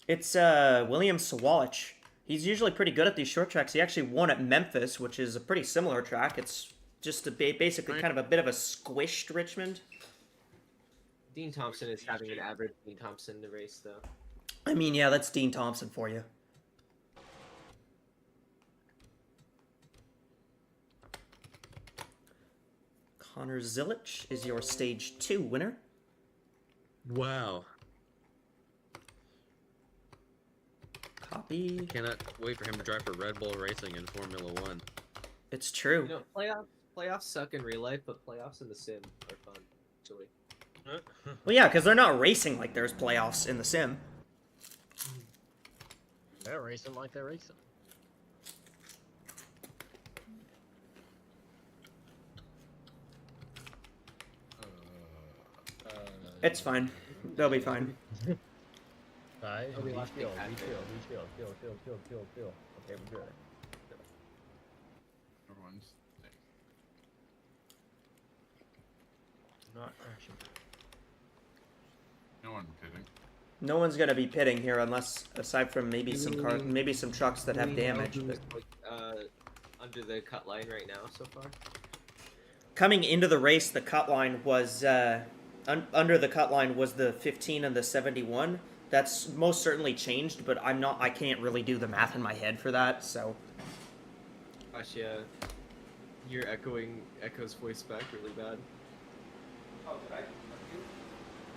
S1: It's William Sawalich. He's usually pretty good at these short tracks. He actually won at Memphis, which is a pretty similar track. It's just basically kind of a bit of a squished Richmond.
S8: Dean Thompson is having an average Dean Thompson in the race, though.
S1: I mean, yeah, that's Dean Thompson for you. Connor Zilic is your stage 2 winner.
S6: Wow.
S1: Copy.
S6: Cannot wait for him to drive for Red Bull Racing in Formula 1.
S1: It's true.
S8: You know, playoffs suck in real life, but playoffs in the sim are fun. Actually.
S1: Well, yeah, because they're not racing like there's playoffs in the sim.
S7: They're racing like they're racing.
S1: It's fine. They'll be fine.
S7: Alright,
S8: Oh, we lost
S7: chill.
S8: Big Cat there.
S7: Okay, we're good.
S5: Everyone's safe.
S7: Not crashing.
S5: No one kidding.
S1: No one's gonna be pitting here unless, aside from maybe some trucks that have
S8: Do we know
S1: damage.
S8: who's,
S1: But
S8: under the cut line right now so far?
S1: coming into the race, the cut line was under the cut line was the 15 and the 71. That's most certainly changed, but I can't really do the math in my head for that. So
S8: Gosh, yeah. You're echoing Echo's voice back really bad.
S4: Oh, did I?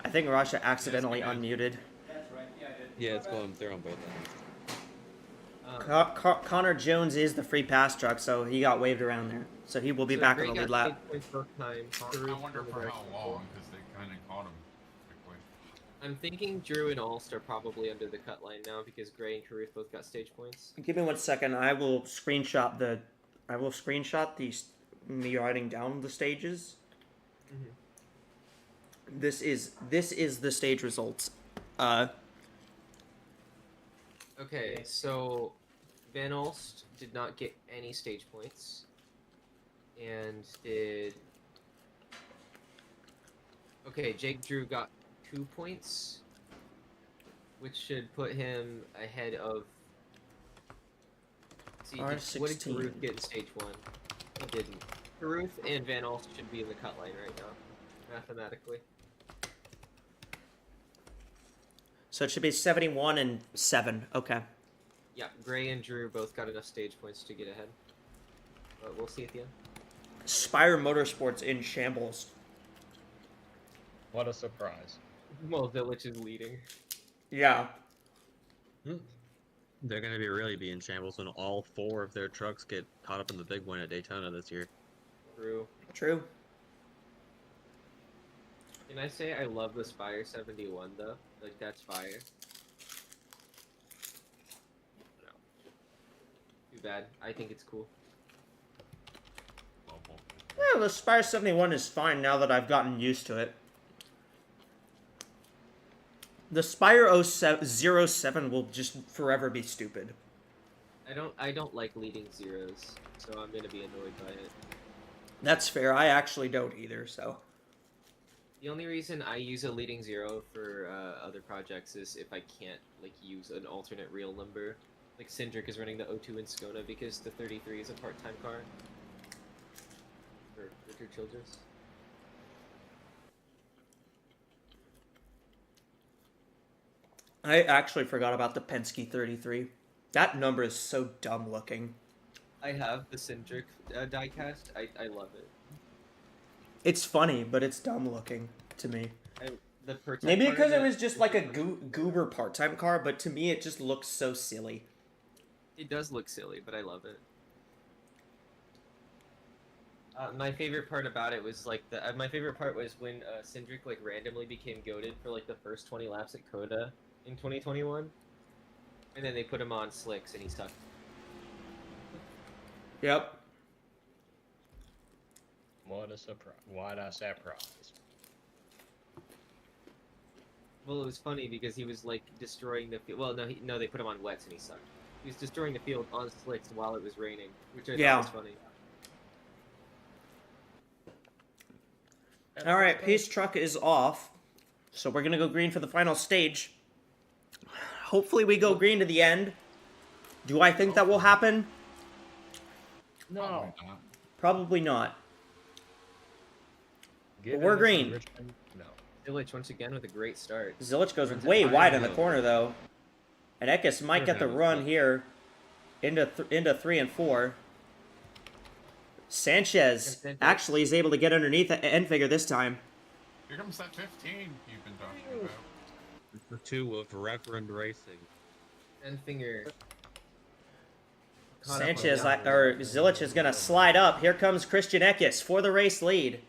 S1: I think Rasha accidentally
S5: Yes, we
S1: unmuted.
S4: That's right. Yeah, I did.
S6: Yeah, it's going through on both ends.
S1: Connor Jones is the free pass truck, so he got waved around there. So he will be back on the lead lap.
S5: I wonder for how long, because they kind of caught him quickly.
S8: I'm thinking Drew and Alst are probably under the cut line now because Gray and Caruth both got stage points.
S1: Give me 1 second. I will screenshot the me writing down the stages.
S8: Mhm.
S1: This is the stage results.
S8: Okay, so Van Alst did not get any stage points, and did. Okay, Jake Drew got 2 points, which should put him ahead of. See, what did
S1: R16.
S8: Caruth get in stage 1? He didn't. Caruth and Van Alst should be in the cut line right now, mathematically.
S1: So it should be 71 and 7. Okay.
S8: Yeah, Gray and Drew both got enough stage points to get ahead. But we'll see at the end.
S1: Spire Motorsports in shambles.
S7: What a surprise.
S8: Well, Village is leading.
S1: Yeah.
S6: They're gonna really be in shambles when all 4 of their trucks get caught up in the big win at Daytona this year.
S8: Drew.
S1: True.
S8: Can I say I love the Spire 71 though? Like, that's fire. No. Too bad. I think it's cool.
S5: Level.
S1: Yeah, the Spire 71 is fine now that I've gotten used to it. The Spire 07 will just forever be stupid.
S8: I don't like leading zeros, so I'm gonna be annoyed by it.
S1: That's fair. I actually don't either, so.
S8: The only reason I use a leading zero for other projects is if I can't like use an alternate real number. Like Cindric is running the O2 in Skona because the 33 is a part-time car. For Richard Childress.
S1: I actually forgot about the Penske 33. That number is so dumb looking.
S8: I have the Cindric diecast. I love it.
S1: It's funny, but it's dumb looking to me.
S8: The part-time
S1: Maybe
S8: car
S1: because it
S8: that-
S1: was just like a goober part-time car, but to me it just looks so silly.
S8: It does look silly, but I love it. My favorite part about it was like my favorite part was when Cindric like randomly became goated for like the first 20 laps at Coda in 2021, and then they put him on slicks and he sucked.
S1: Yep.
S7: What a surprise. What a surprise.
S8: Well, it was funny because he was like destroying the field. Well, no, they put him on wets and he sucked. He was destroying the field on slicks while it was raining, which I
S1: Yeah.
S8: thought was funny.
S1: All right, Pace Truck is off, so we're gonna go green for the final stage. Hopefully, we go green to the end. Do I think that will happen?
S7: No.
S5: Probably not.
S1: Probably not.
S7: Given
S1: we're
S7: this
S1: green.
S7: Richmond- No.
S8: Village once again with a great start.
S1: Zilich goes
S8: Runs it
S1: way
S8: high
S1: wide
S8: and
S1: in the
S8: low.
S1: corner though, and Ekis might get the run here into 3 and 4. Sanchez actually is able to get underneath the end figure this time.
S5: Here comes that 15 you've been talking about.
S6: The 2 of Reverend Racing.
S8: And finger. caught up on
S1: Sanchez
S8: the
S1: or Zilich is gonna slide up. Here comes Christian Eckes for the race lead.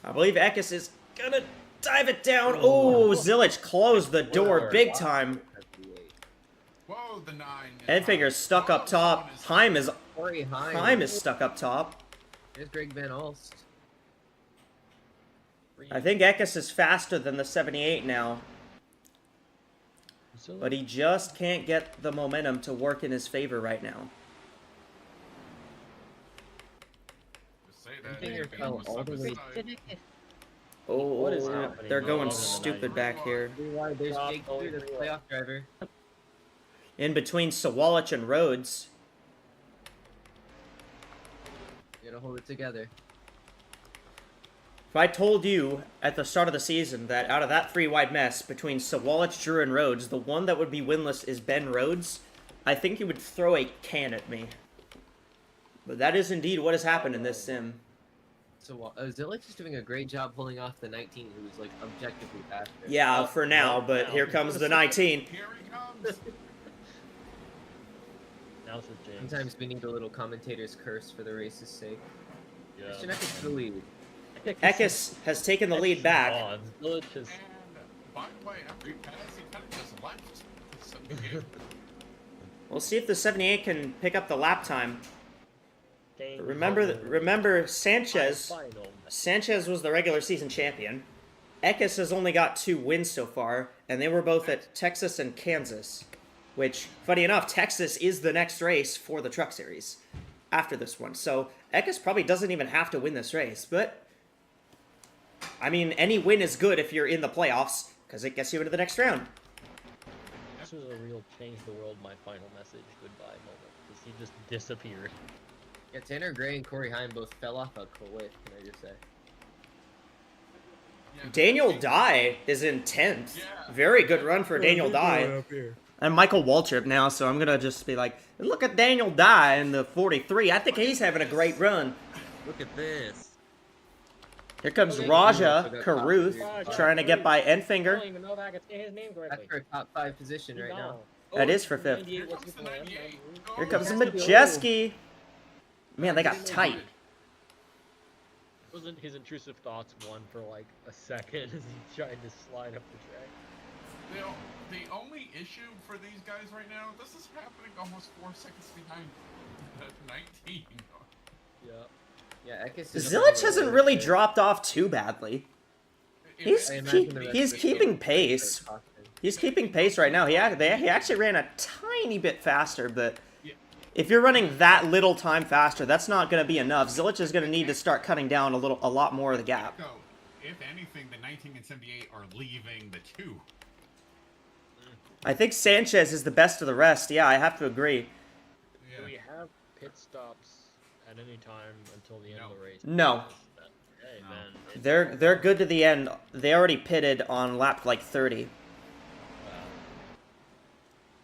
S1: I believe Eckes is gonna dive it down. Oh, Zilich closed the door big time.
S5: Whoa, the 9. is
S1: Enfinger's stuck up top. Heim is stuck up top.
S8: There's Greg Van Alst.
S1: I think Eckes is faster than the 78 now, but he just can't get the momentum to work in his favor right now.
S5: Just say that.
S8: Enfinger
S5: Enfinger
S8: fell
S5: was
S8: all the way.
S5: side.
S1: Oh,
S7: What is happening?
S1: they're going
S7: Oh,
S1: stupid back here.
S8: There's Jake Blue, the playoff driver.
S1: In between Sawalich and Rhodes.
S8: You gotta hold it together.
S1: If I told you at the start of the season that out of that three-wide mess between Sawalich, Drew, and Rhodes, the one that would be winless is Ben Rhodes, I think you would throw a can at me. But that is indeed what has happened in this sim.
S8: So Zilich is doing a great job pulling off the 19, who's like objectively faster.
S1: Yeah, for now, but
S7: now.
S1: here comes the 19.
S5: Here he comes.
S7: Now's the James.
S8: Sometimes we need a little commentator's curse for the race's sake.
S7: Yeah.
S8: Christian Eckes to the lead.
S1: Eckes has taken the lead back.
S7: Zilich is
S5: And by the way, every pass he kind of just left. So,
S1: We'll see if the 78 can pick up the lap time.
S7: staying
S1: Remember Sanchez.
S7: final.
S1: Sanchez was the regular season champion. Eckes has only got 2 wins so far, and they were both at Texas and Kansas. Which, funny enough, Texas is the next race for the Truck Series after this one. So Eckes probably doesn't even have to win this race, but I mean, any win is good if you're in the playoffs, because it gets you into the next round.
S7: This was a real change the world, my final message, goodbye moment. Because he just disappeared.
S8: Yeah, Tanner Gray and Corey Heim both fell off a cliff, can I just say?
S5: yeah,
S1: Daniel Dye is in 10th. Very good run for Daniel Dye. I'm Michael Waltrip now, so I'm going to just be like, look at Daniel Dye in the 43. I think he's having a great run.
S6: Look at this.
S1: Here comes Raja Caruth trying to get by
S7: I don't
S1: Enfinger.
S7: even know if I can say his name
S8: That's
S7: correctly.
S8: for a top 5 position right now.
S1: That is for 5th.
S7: 98, what's his name?
S1: Here comes Majeski. Man, they got tight.
S7: Wasn't his intrusive thoughts one for like a second as he tried to slide up the track?
S5: The only issue for these guys right now, this is happening almost 4 seconds behind the 19.
S7: Yeah.
S8: Yeah, Eckes is
S1: Zilich hasn't really dropped off too badly. He's
S8: I imagine the rest
S1: he's
S8: of the
S1: keeping
S8: field
S1: pace.
S8: is caution.
S1: He's keeping pace right now. He actually ran a tiny bit faster, but
S5: Yeah.
S1: if you're running that little time faster, that's not going to be enough. Zilich is going to need to start cutting down a lot more of the gap.
S5: So, if anything, the 19 and 78 are leaving the 2.
S1: I think Sanchez is the best of the rest. Yeah, I have to agree.
S7: Do we have pit stops at any time until the end of the race?
S1: No.
S7: Okay,
S5: No.
S7: then
S1: They're good to the end. They already pitted on lap like 30.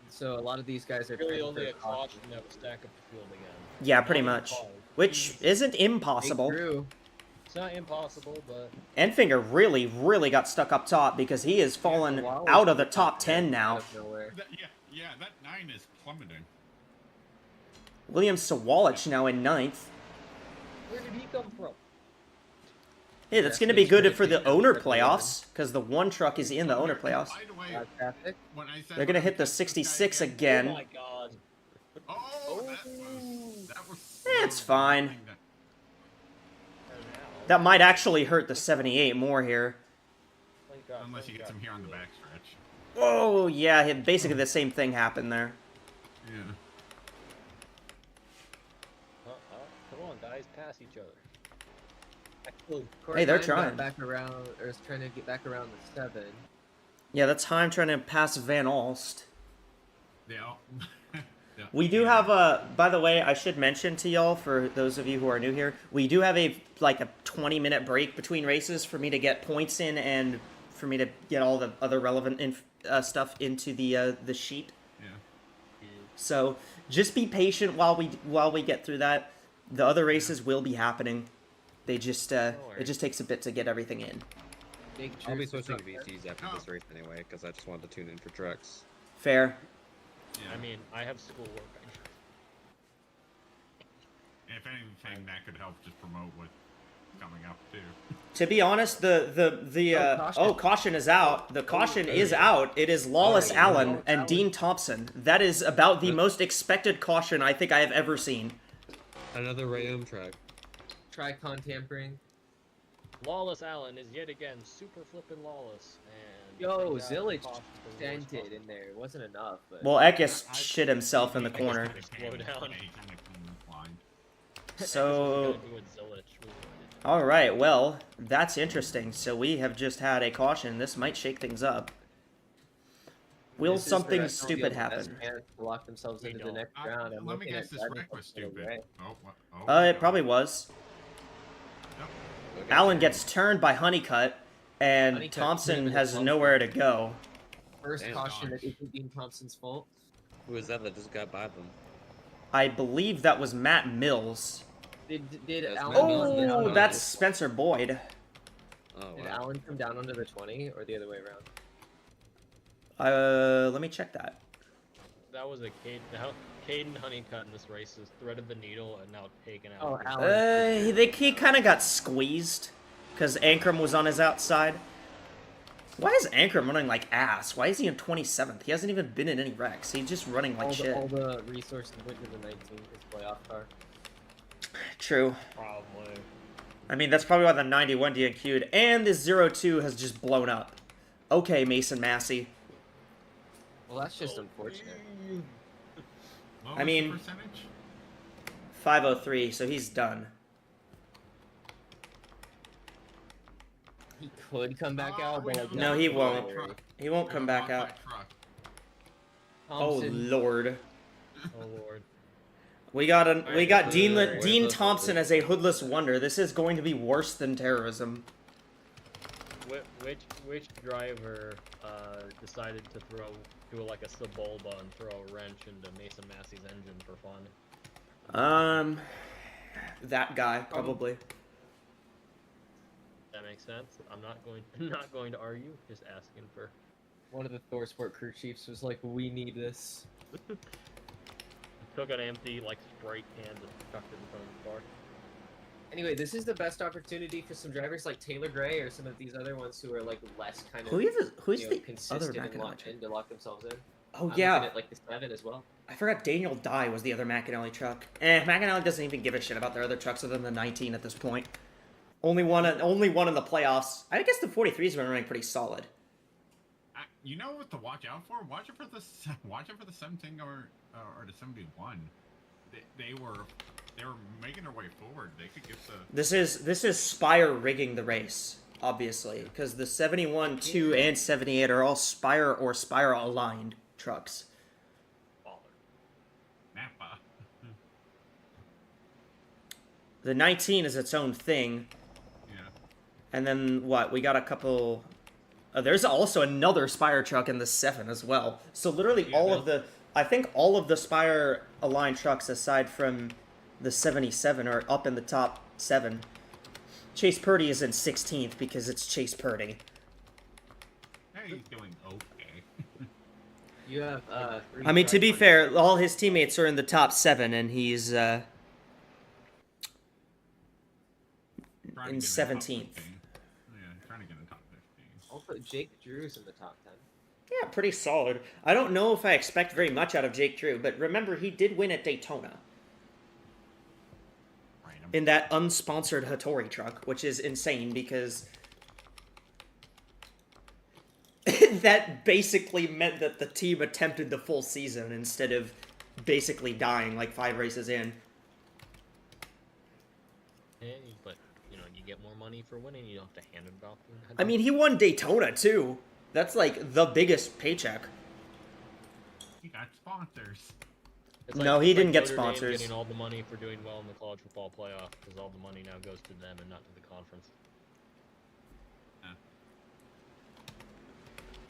S8: So a lot of these guys are
S7: really
S8: trying
S7: only
S8: for
S7: a caution that would stack up the field again.
S1: Yeah, pretty
S7: Not even
S1: much.
S7: cars.
S1: Which isn't impossible.
S8: Drew.
S7: It's not impossible, but
S1: Enfinger really got stuck up top because he has fallen out of the top 10 now.
S8: Out of nowhere.
S5: Yeah, that 9 is plummeting.
S1: William Sawalich now in 9th.
S7: where did he come from?
S1: Hey, that's going to be good for the owner playoffs because the one truck is in the owner playoffs.
S5: By the way,
S8: Traffic.
S5: when I said
S1: They're going to
S5: when I
S1: hit the
S5: said this guy
S1: 66
S7: Oh
S1: again.
S7: my god.
S5: Oh, that was
S1: It's fine.
S5: that-
S1: That might actually hurt the 78 more here.
S5: Unless you get some here on the backstretch.
S1: Oh, yeah, basically the same thing happened there.
S5: Yeah.
S7: Come on, guys, pass each other.
S8: Corey
S1: Hey, they're
S8: Heim got
S1: trying.
S8: Back around, or is trying to get back around the 7.
S1: Yeah, that's Heim trying to pass Van Alst.
S5: Yeah. Yeah.
S1: We do have a, by the way, I should mention to y'all, for those of you who are new here, we do have a 20-minute break between races for me to get points in and for me to get all the other relevant stuff into the sheet.
S5: Yeah.
S1: So just be patient while we get through that. The other races will be happening. They just it just takes a bit to get everything in.
S8: Big
S6: I'll be
S8: Drew's
S6: switching
S8: up there.
S6: VCs after this race anyway, because I just wanted to tune in for trucks.
S1: Fair.
S5: Yeah.
S7: I mean, I have schoolwork.
S5: if anything, that could help just promote what's coming up too.
S1: To be honest, caution is out. The caution is out. It is Lawless Allen and Dean Thompson. That is about the most expected caution I think I have ever seen.
S6: Another Rayum track.
S8: Tricon tampering.
S7: Lawless Allen is yet again super flippin' lawless, and
S8: Yo,
S7: brings out
S8: Zillage
S7: cost for the lowest
S8: dented in there. It wasn't enough, but
S1: Well, Ekis shit himself in the corner.
S7: Slow down.
S1: So,
S7: Gonna do what Zillage was going to do.
S1: all right. Well, that's interesting. So we have just had a caution. This might shake things up. Will
S8: this is
S1: something
S8: where
S1: stupid
S8: SLDL has
S1: happen?
S8: chance to lock themselves
S7: We
S8: into the
S7: don't.
S8: next round. I'm
S5: Let me
S8: looking
S5: guess,
S8: at
S5: this
S8: Dragon
S5: wreck was
S8: Quest
S5: stupid.
S8: away.
S5: Oh, what? Oh,
S1: It probably was. Allen gets turned by Honeycutt, and
S8: Honeycutt
S1: Thompson
S8: turned
S1: has
S8: himself.
S1: nowhere to go.
S8: First
S6: Damn,
S8: caution
S5: gosh.
S8: that isn't Dean Thompson's fault.
S6: Who was that just got by them?
S1: I believe that was Matt Mills.
S8: Did
S6: That's
S8: Allen
S6: Matt Mills.
S8: come down
S1: Oh,
S8: onto
S1: that's
S8: the-
S1: Spencer Boyd.
S6: Oh,
S8: Did
S6: wow.
S8: Allen come down under the 20 or the other way around?
S1: Let me check that.
S7: That was a Caden Honeycutt in this race has threaded the needle and now taken out.
S8: Oh,
S7: the-
S8: Allen.
S1: He kind of got squeezed because Ankrum was on his outside. Why is Ankrum running like ass? Why is he in 27th? He hasn't even been in any wrecks. He's just running like shit.
S8: all the resources went to the 19, his playoff car.
S1: True.
S7: Probably.
S1: I mean, that's probably why the 91 DNQ'd. And this 02 has just blown up. Okay, Mason Massey.
S8: Well, that's just unfortunate.
S5: What
S1: I
S5: was
S1: mean-
S5: the percentage?
S1: 503, so he's done.
S8: He could come back out, but like,
S1: No, he
S8: not
S1: won't.
S8: very.
S1: He won't come back out. Oh,
S8: Thompson,
S1: Lord.
S7: Oh lord.
S1: We got Dean
S6: where's
S1: Dean
S6: the-
S1: Thompson as a hoodless wonder. This is going to be worse than terrorism.
S7: Which driver decided to do like a Sebulba and throw a wrench into Mason Massey's engine for fun?
S1: That guy probably.
S7: That makes sense. I'm not going to argue. Just asking for.
S8: one of the Thor Sport crew chiefs was like, "We need this."
S7: Took an empty like Sprite can and chucked it in front of the car.
S8: Anyway, this is the best opportunity for some drivers like Taylor Gray or some of these other ones who are like less kind of
S1: Who's
S8: you know,
S1: the other
S8: consistent and
S1: McAnally?
S8: locked in to lock themselves in.
S1: Oh
S8: I'm
S1: yeah,
S8: looking at like the 7 as well.
S1: I forgot Daniel Dye was the other McAnally truck. McAnally doesn't even give a shit about their other trucks other than the 19 at this point. Only one in the playoffs. I guess the 43's been running pretty solid.
S5: You know what to watch out for? Watch out for the 17 or the 71. They were making their way forward. They could get the.
S1: This is Spire rigging the race, obviously, because the 71, 2, and 78 are all Spire or Spire aligned trucks.
S5: Napa.
S1: The 19 is its own thing,
S5: Yeah.
S1: and then what? We got a couple. There's also another Spire truck in the 7 as well. So literally I think all of the Spire aligned trucks, aside from the 77, are up in the top 7. Chase Purdy is in 16th because it's Chase Purdy.
S5: Hey, he's doing okay.
S8: You have three
S1: I mean, to be
S8: drivers-
S1: fair, all his teammates are in the top 7, and he's
S5: Trying to
S1: in
S5: get in the top
S1: 17th.
S5: 15. Yeah, trying to get in the top 15.
S8: Also, Jake Drew's in the top 10.
S1: Yeah, pretty solid. I don't know if I expect very much out of Jake Drew, but remember, he did win at Daytona
S5: Random.
S1: in that unsponsored Hattori truck, which is insane because that basically meant that the team attempted the full season instead of basically dying like 5 races in.
S7: But you know, you get more money for winning. You don't have to hand it off.
S1: I mean, he won Daytona too. That's like the biggest paycheck.
S5: He got sponsors.
S7: It's
S1: No, he
S7: it's
S1: didn't get
S7: Notre Dame
S1: sponsors.
S7: Getting all the money for doing well in the college football playoff because all the money now goes to them and not to the conference.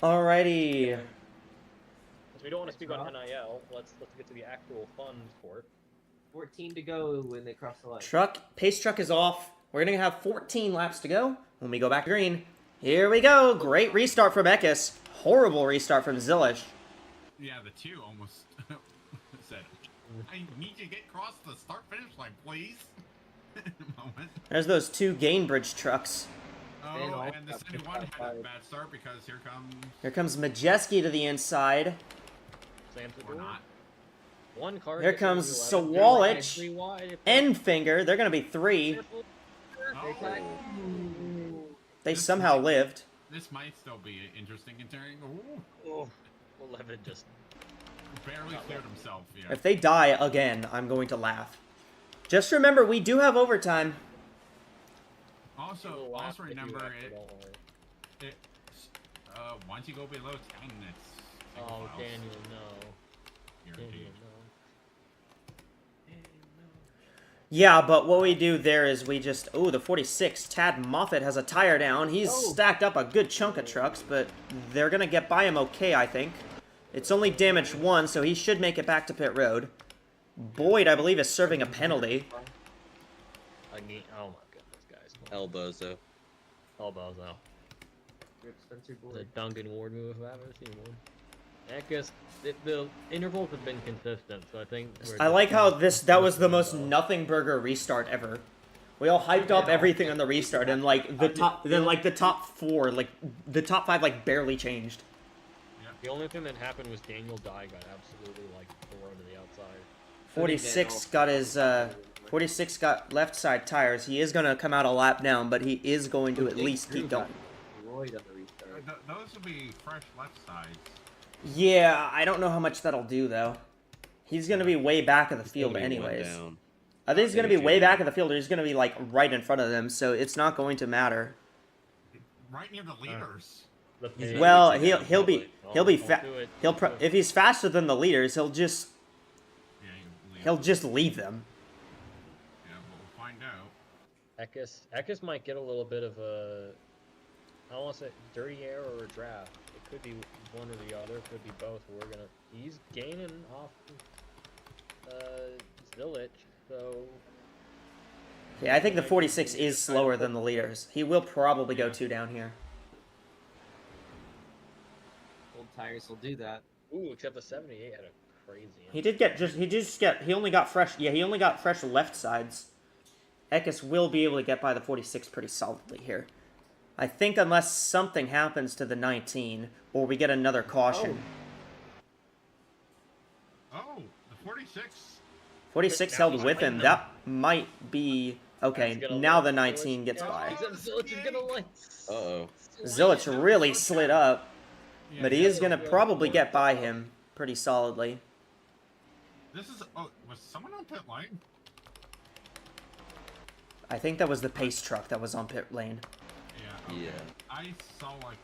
S1: Alrighty.
S7: Because we don't want to speak on NIL. Let's get to the actual fun sport.
S8: 14 to go when they cross the line.
S1: Pace truck is off. We're gonna have 14 laps to go when we go back to green. Here we go. Great restart from Ekis. Horrible restart from Zilish.
S5: Yeah, the 2 almost said I need you to get across the start finish line, please. Moment.
S1: There's those two Gainbridge trucks.
S5: Oh, and the 71 had a bad start because
S1: Here comes Majeski to the inside.
S7: Slams the
S5: or
S7: door.
S5: not.
S7: One car.
S1: Here
S7: gets
S1: comes
S7: into 11.
S1: Sawalich.
S7: Three wide.
S1: Enfinger, they're gonna be 3.
S7: Careful.
S5: Oh,
S1: They somehow lived.
S5: this might still be interesting considering. Ooh,
S7: Oh, 11 just.
S5: barely cleared himself. Yeah.
S1: If they die again, I'm going to laugh. Just remember, we do have overtime.
S5: Also
S7: It'll laugh if you
S5: remember
S7: laugh,
S5: it.
S7: don't worry.
S5: It. Once you go below 10, it's. single
S7: Oh,
S5: files,
S7: Daniel, no.
S5: guaranteed.
S7: Daniel, no.
S1: Yeah, but what we do there is we just... Oh, the 46. Tad Moffat has a tire down. He's stacked up a good chunk of trucks, but they're going to get by him okay, I think. It's only damaged 1, so he should make it back to pit road. Boyd, I believe, is serving a penalty.
S7: Again, oh my goodness, guys.
S6: Elbows, though.
S7: Elbows now.
S8: Rip Spencer
S7: The
S8: Boyd.
S7: Duncan Ward move if I've ever seen one. I guess the intervals have been consistent, so I think. We're
S1: I like how that was the most nothing burger restart ever. We all hyped up everything on the restart, and like the top 4, like the top 5, like barely changed.
S7: The only thing that happened was Daniel Dye got absolutely like thrown to the outside.
S1: 46 got his 46 got left side tires. He is gonna come out a lap down, but he is going to at least keep going.
S8: Royd on the restart.
S5: Those will be fresh left sides.
S1: Yeah, I don't know how much that'll do though. He's gonna be way back of the field
S6: Gonna be one
S1: anyways.
S6: down.
S1: I think he's gonna be
S6: Maybe
S1: way
S6: two.
S1: back of the field, or he's gonna be like right in front of them, so it's not going to matter.
S5: Right near the leaders.
S7: The
S1: Well,
S6: two
S1: he'll
S6: down,
S1: he'll be
S7: Oh,
S1: he'll be
S7: don't do it.
S1: he'll
S7: Don't do it.
S1: if he's faster than the leaders, he'll just
S5: Yeah,
S1: he'll just leave them.
S5: Yeah, we'll find out.
S7: Ekis might get a little bit of a, I don't want to say dirty air or a draft. It could be one or the other. It could be both. He's gaining off Zilic, so
S1: Yeah, I think the 46 is slower than the leaders. He will probably go 2 down here.
S8: Old tires will do that.
S7: ooh, except the 78 had a crazy.
S1: He only got fresh left sides. Ekis will be able to get by the 46 pretty solidly here. I think unless something happens to the 19 or we get another caution.
S5: Oh, the 46.
S1: 46
S7: Now
S1: held
S7: he's
S1: with him.
S7: fighting
S1: That might be okay.
S7: That's gonna
S1: Now
S7: let
S1: the
S7: Zilic
S1: 19 gets
S7: go.
S1: by.
S7: Except Zilic is gonna like.
S6: Uh-oh.
S1: Zilic really slid up,
S5: Yeah,
S1: but he
S5: yeah.
S1: is going to probably get by him pretty solidly.
S5: This is. Oh, was someone on pit lane?
S1: I think that was the pace truck that was on pit lane.
S5: Yeah. Okay.
S6: Yeah.
S5: I saw like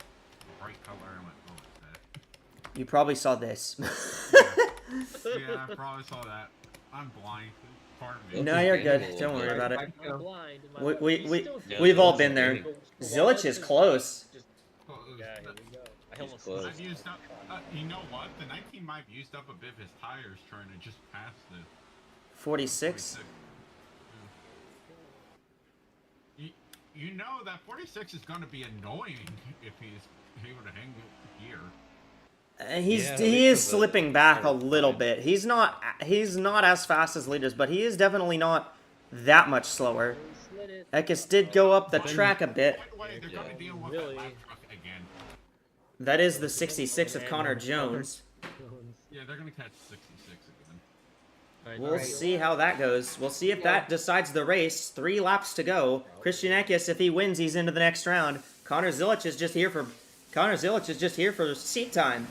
S5: bright color and went, oh, what's
S1: You probably saw this.
S5: that? Yeah, I probably saw that. I'm blind. Pardon me.
S1: No, you're good. Don't worry about it.
S7: I'm blind.
S1: We- we've all been there. Zilic is close.
S5: Oh,
S7: Yeah, here we go. I almost.
S6: close.
S5: I've used up. You know what? The 19 might have used up a bit of his tires trying to just pass the
S1: 46.
S5: 46. You know that 46 is going to be annoying if he's able to hang it here.
S6: Yeah,
S1: He is
S6: because the
S1: slipping back a
S6: tires
S1: little
S6: fine.
S1: bit. He's not as fast as leaders, but he is definitely not that much slower. Ekis did go up the track a bit.
S5: By the way, they're going to deal with
S7: Really?
S5: that lap truck again.
S1: That is the 66 of Connor Jones.
S5: Yeah, they're going to catch 66 again.
S1: We'll see how that goes. We'll see if that decides the race. 3 laps to go. Christian Ekis, if he wins, he's into the next round. Connor Zilic is just here for seat time.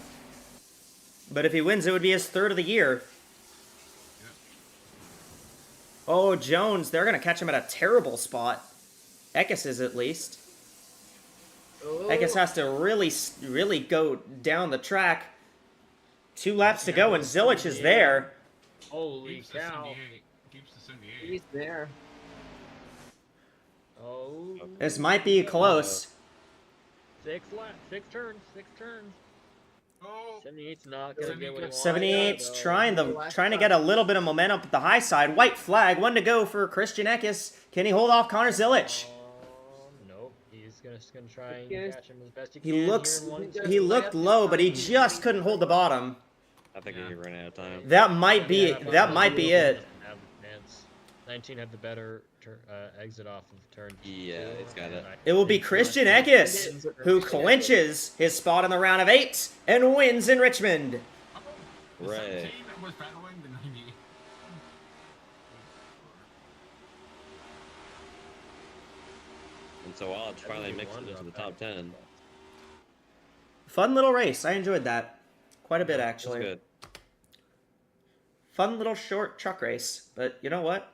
S1: But if he wins, it would be his 3rd of the year. Oh, Jones, they're going to catch him at a terrible spot. Ekis is at least. Ekis has to really go down the track. 2 laps to go, and Zilic is there.
S7: Holy
S5: Keeps the
S7: cow!
S5: 78. Keeps the 78.
S8: He's there.
S7: Oh.
S1: This might be close.
S7: 6 turns. 6 turns.
S5: Oh,
S7: 78's not gonna get what he wants.
S1: 78's trying to get a little bit of momentum up at the high side. White flag, 1 to go for Christian Ekis. Can he hold off Connor Zilic?
S7: Nope. He's just gonna try and
S8: Yes.
S7: catch him as best he
S1: He
S7: can.
S1: looks
S7: here in one
S1: he looked low, but he just couldn't hold the bottom.
S6: I think
S7: Yeah.
S6: he ran out of time.
S1: That might be
S7: Yeah, but
S1: that might be
S7: Leo
S1: it.
S7: doesn't have a chance. 19 had the better exit off of turn.
S6: Yeah,
S7: 2,
S6: it's got
S7: and
S6: it.
S7: I
S1: It will be
S7: think
S1: Christian
S7: Leo
S1: Eckes
S7: wins it
S1: who
S7: early.
S1: clinches his spot in the round of 8 and wins in Richmond.
S5: Oh, the
S6: Right.
S5: 17 was battling the 98.
S6: And so Wallach finally makes it into the top 10.
S1: Fun little race. I enjoyed that quite a bit
S6: That's
S1: actually.
S6: good.
S1: Fun little short truck race, but you know what?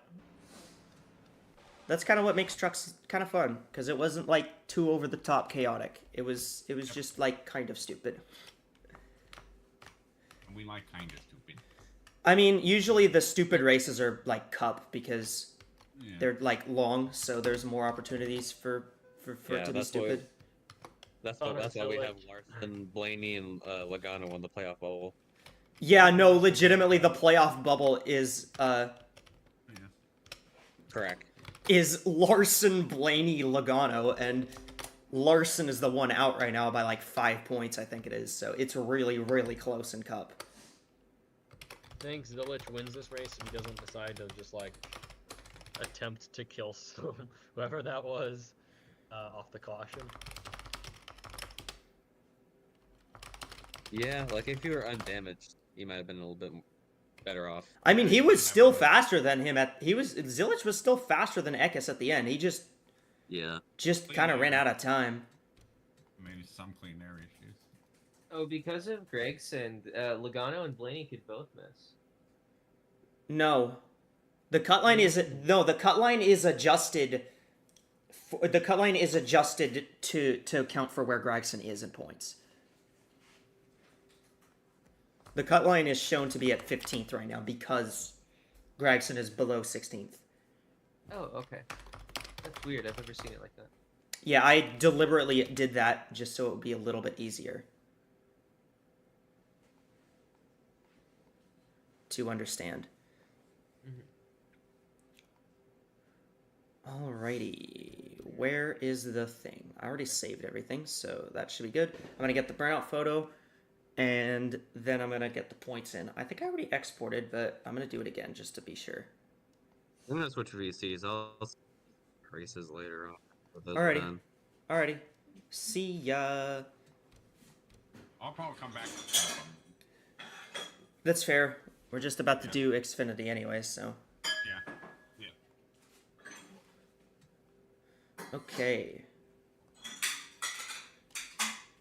S1: That's kind of what makes trucks kind of fun because it wasn't like too over the top chaotic. It was just like kind of stupid.
S5: And we like kind of stupid.
S1: I mean, usually the stupid races are like cup because
S5: Yeah.
S1: they're like long, so there's more opportunities for it
S6: Yeah,
S1: to be
S6: that's why-
S1: stupid.
S6: That's
S7: Connor
S6: why we have
S7: Zilic.
S6: Larson, Blaney, and Logano on the playoff bubble.
S1: Yeah, no, legitimately the playoff bubble is
S5: Yeah.
S6: Correct.
S1: Larson, Blaney, Logano, and Larson is the one out right now by like 5 points, I think it is. So it's really, really close in Cup.
S7: I think Zilic wins this race if he doesn't decide to just like attempt to kill whoever that was off the caution.
S6: Yeah, like if you were undamaged, you might have been a little bit better off.
S1: I mean, he was still faster than him Zilic was still faster than Eckes at the end. He just
S6: Yeah.
S1: kind of ran out of time.
S5: Maybe some clean air issues.
S8: Oh, because of Gregson, Logano and Blaney could both miss.
S1: No. The cut line is adjusted. The cut line is adjusted to account for where Gregson is in points. The cut line is shown to be at 15th right now because Gregson is below 16th.
S8: Oh, okay. That's weird. I've never seen it like that.
S1: Yeah, I deliberately did that just so it would be a little bit easier to understand. Alrighty, where is the thing? I already saved everything, so that should be good. I'm gonna get the burnout photo, and then I'm gonna get the points in. I think I already exported, but I'm gonna do it again just to be sure.
S6: I'm gonna switch VCs. I'll races later on. with those
S1: Alrighty.
S6: done.
S1: Alrighty, see ya.
S5: I'll probably come back.
S1: That's fair. We're just about to do Xfinity anyway, so.
S5: Yeah. Yeah.
S1: Okay.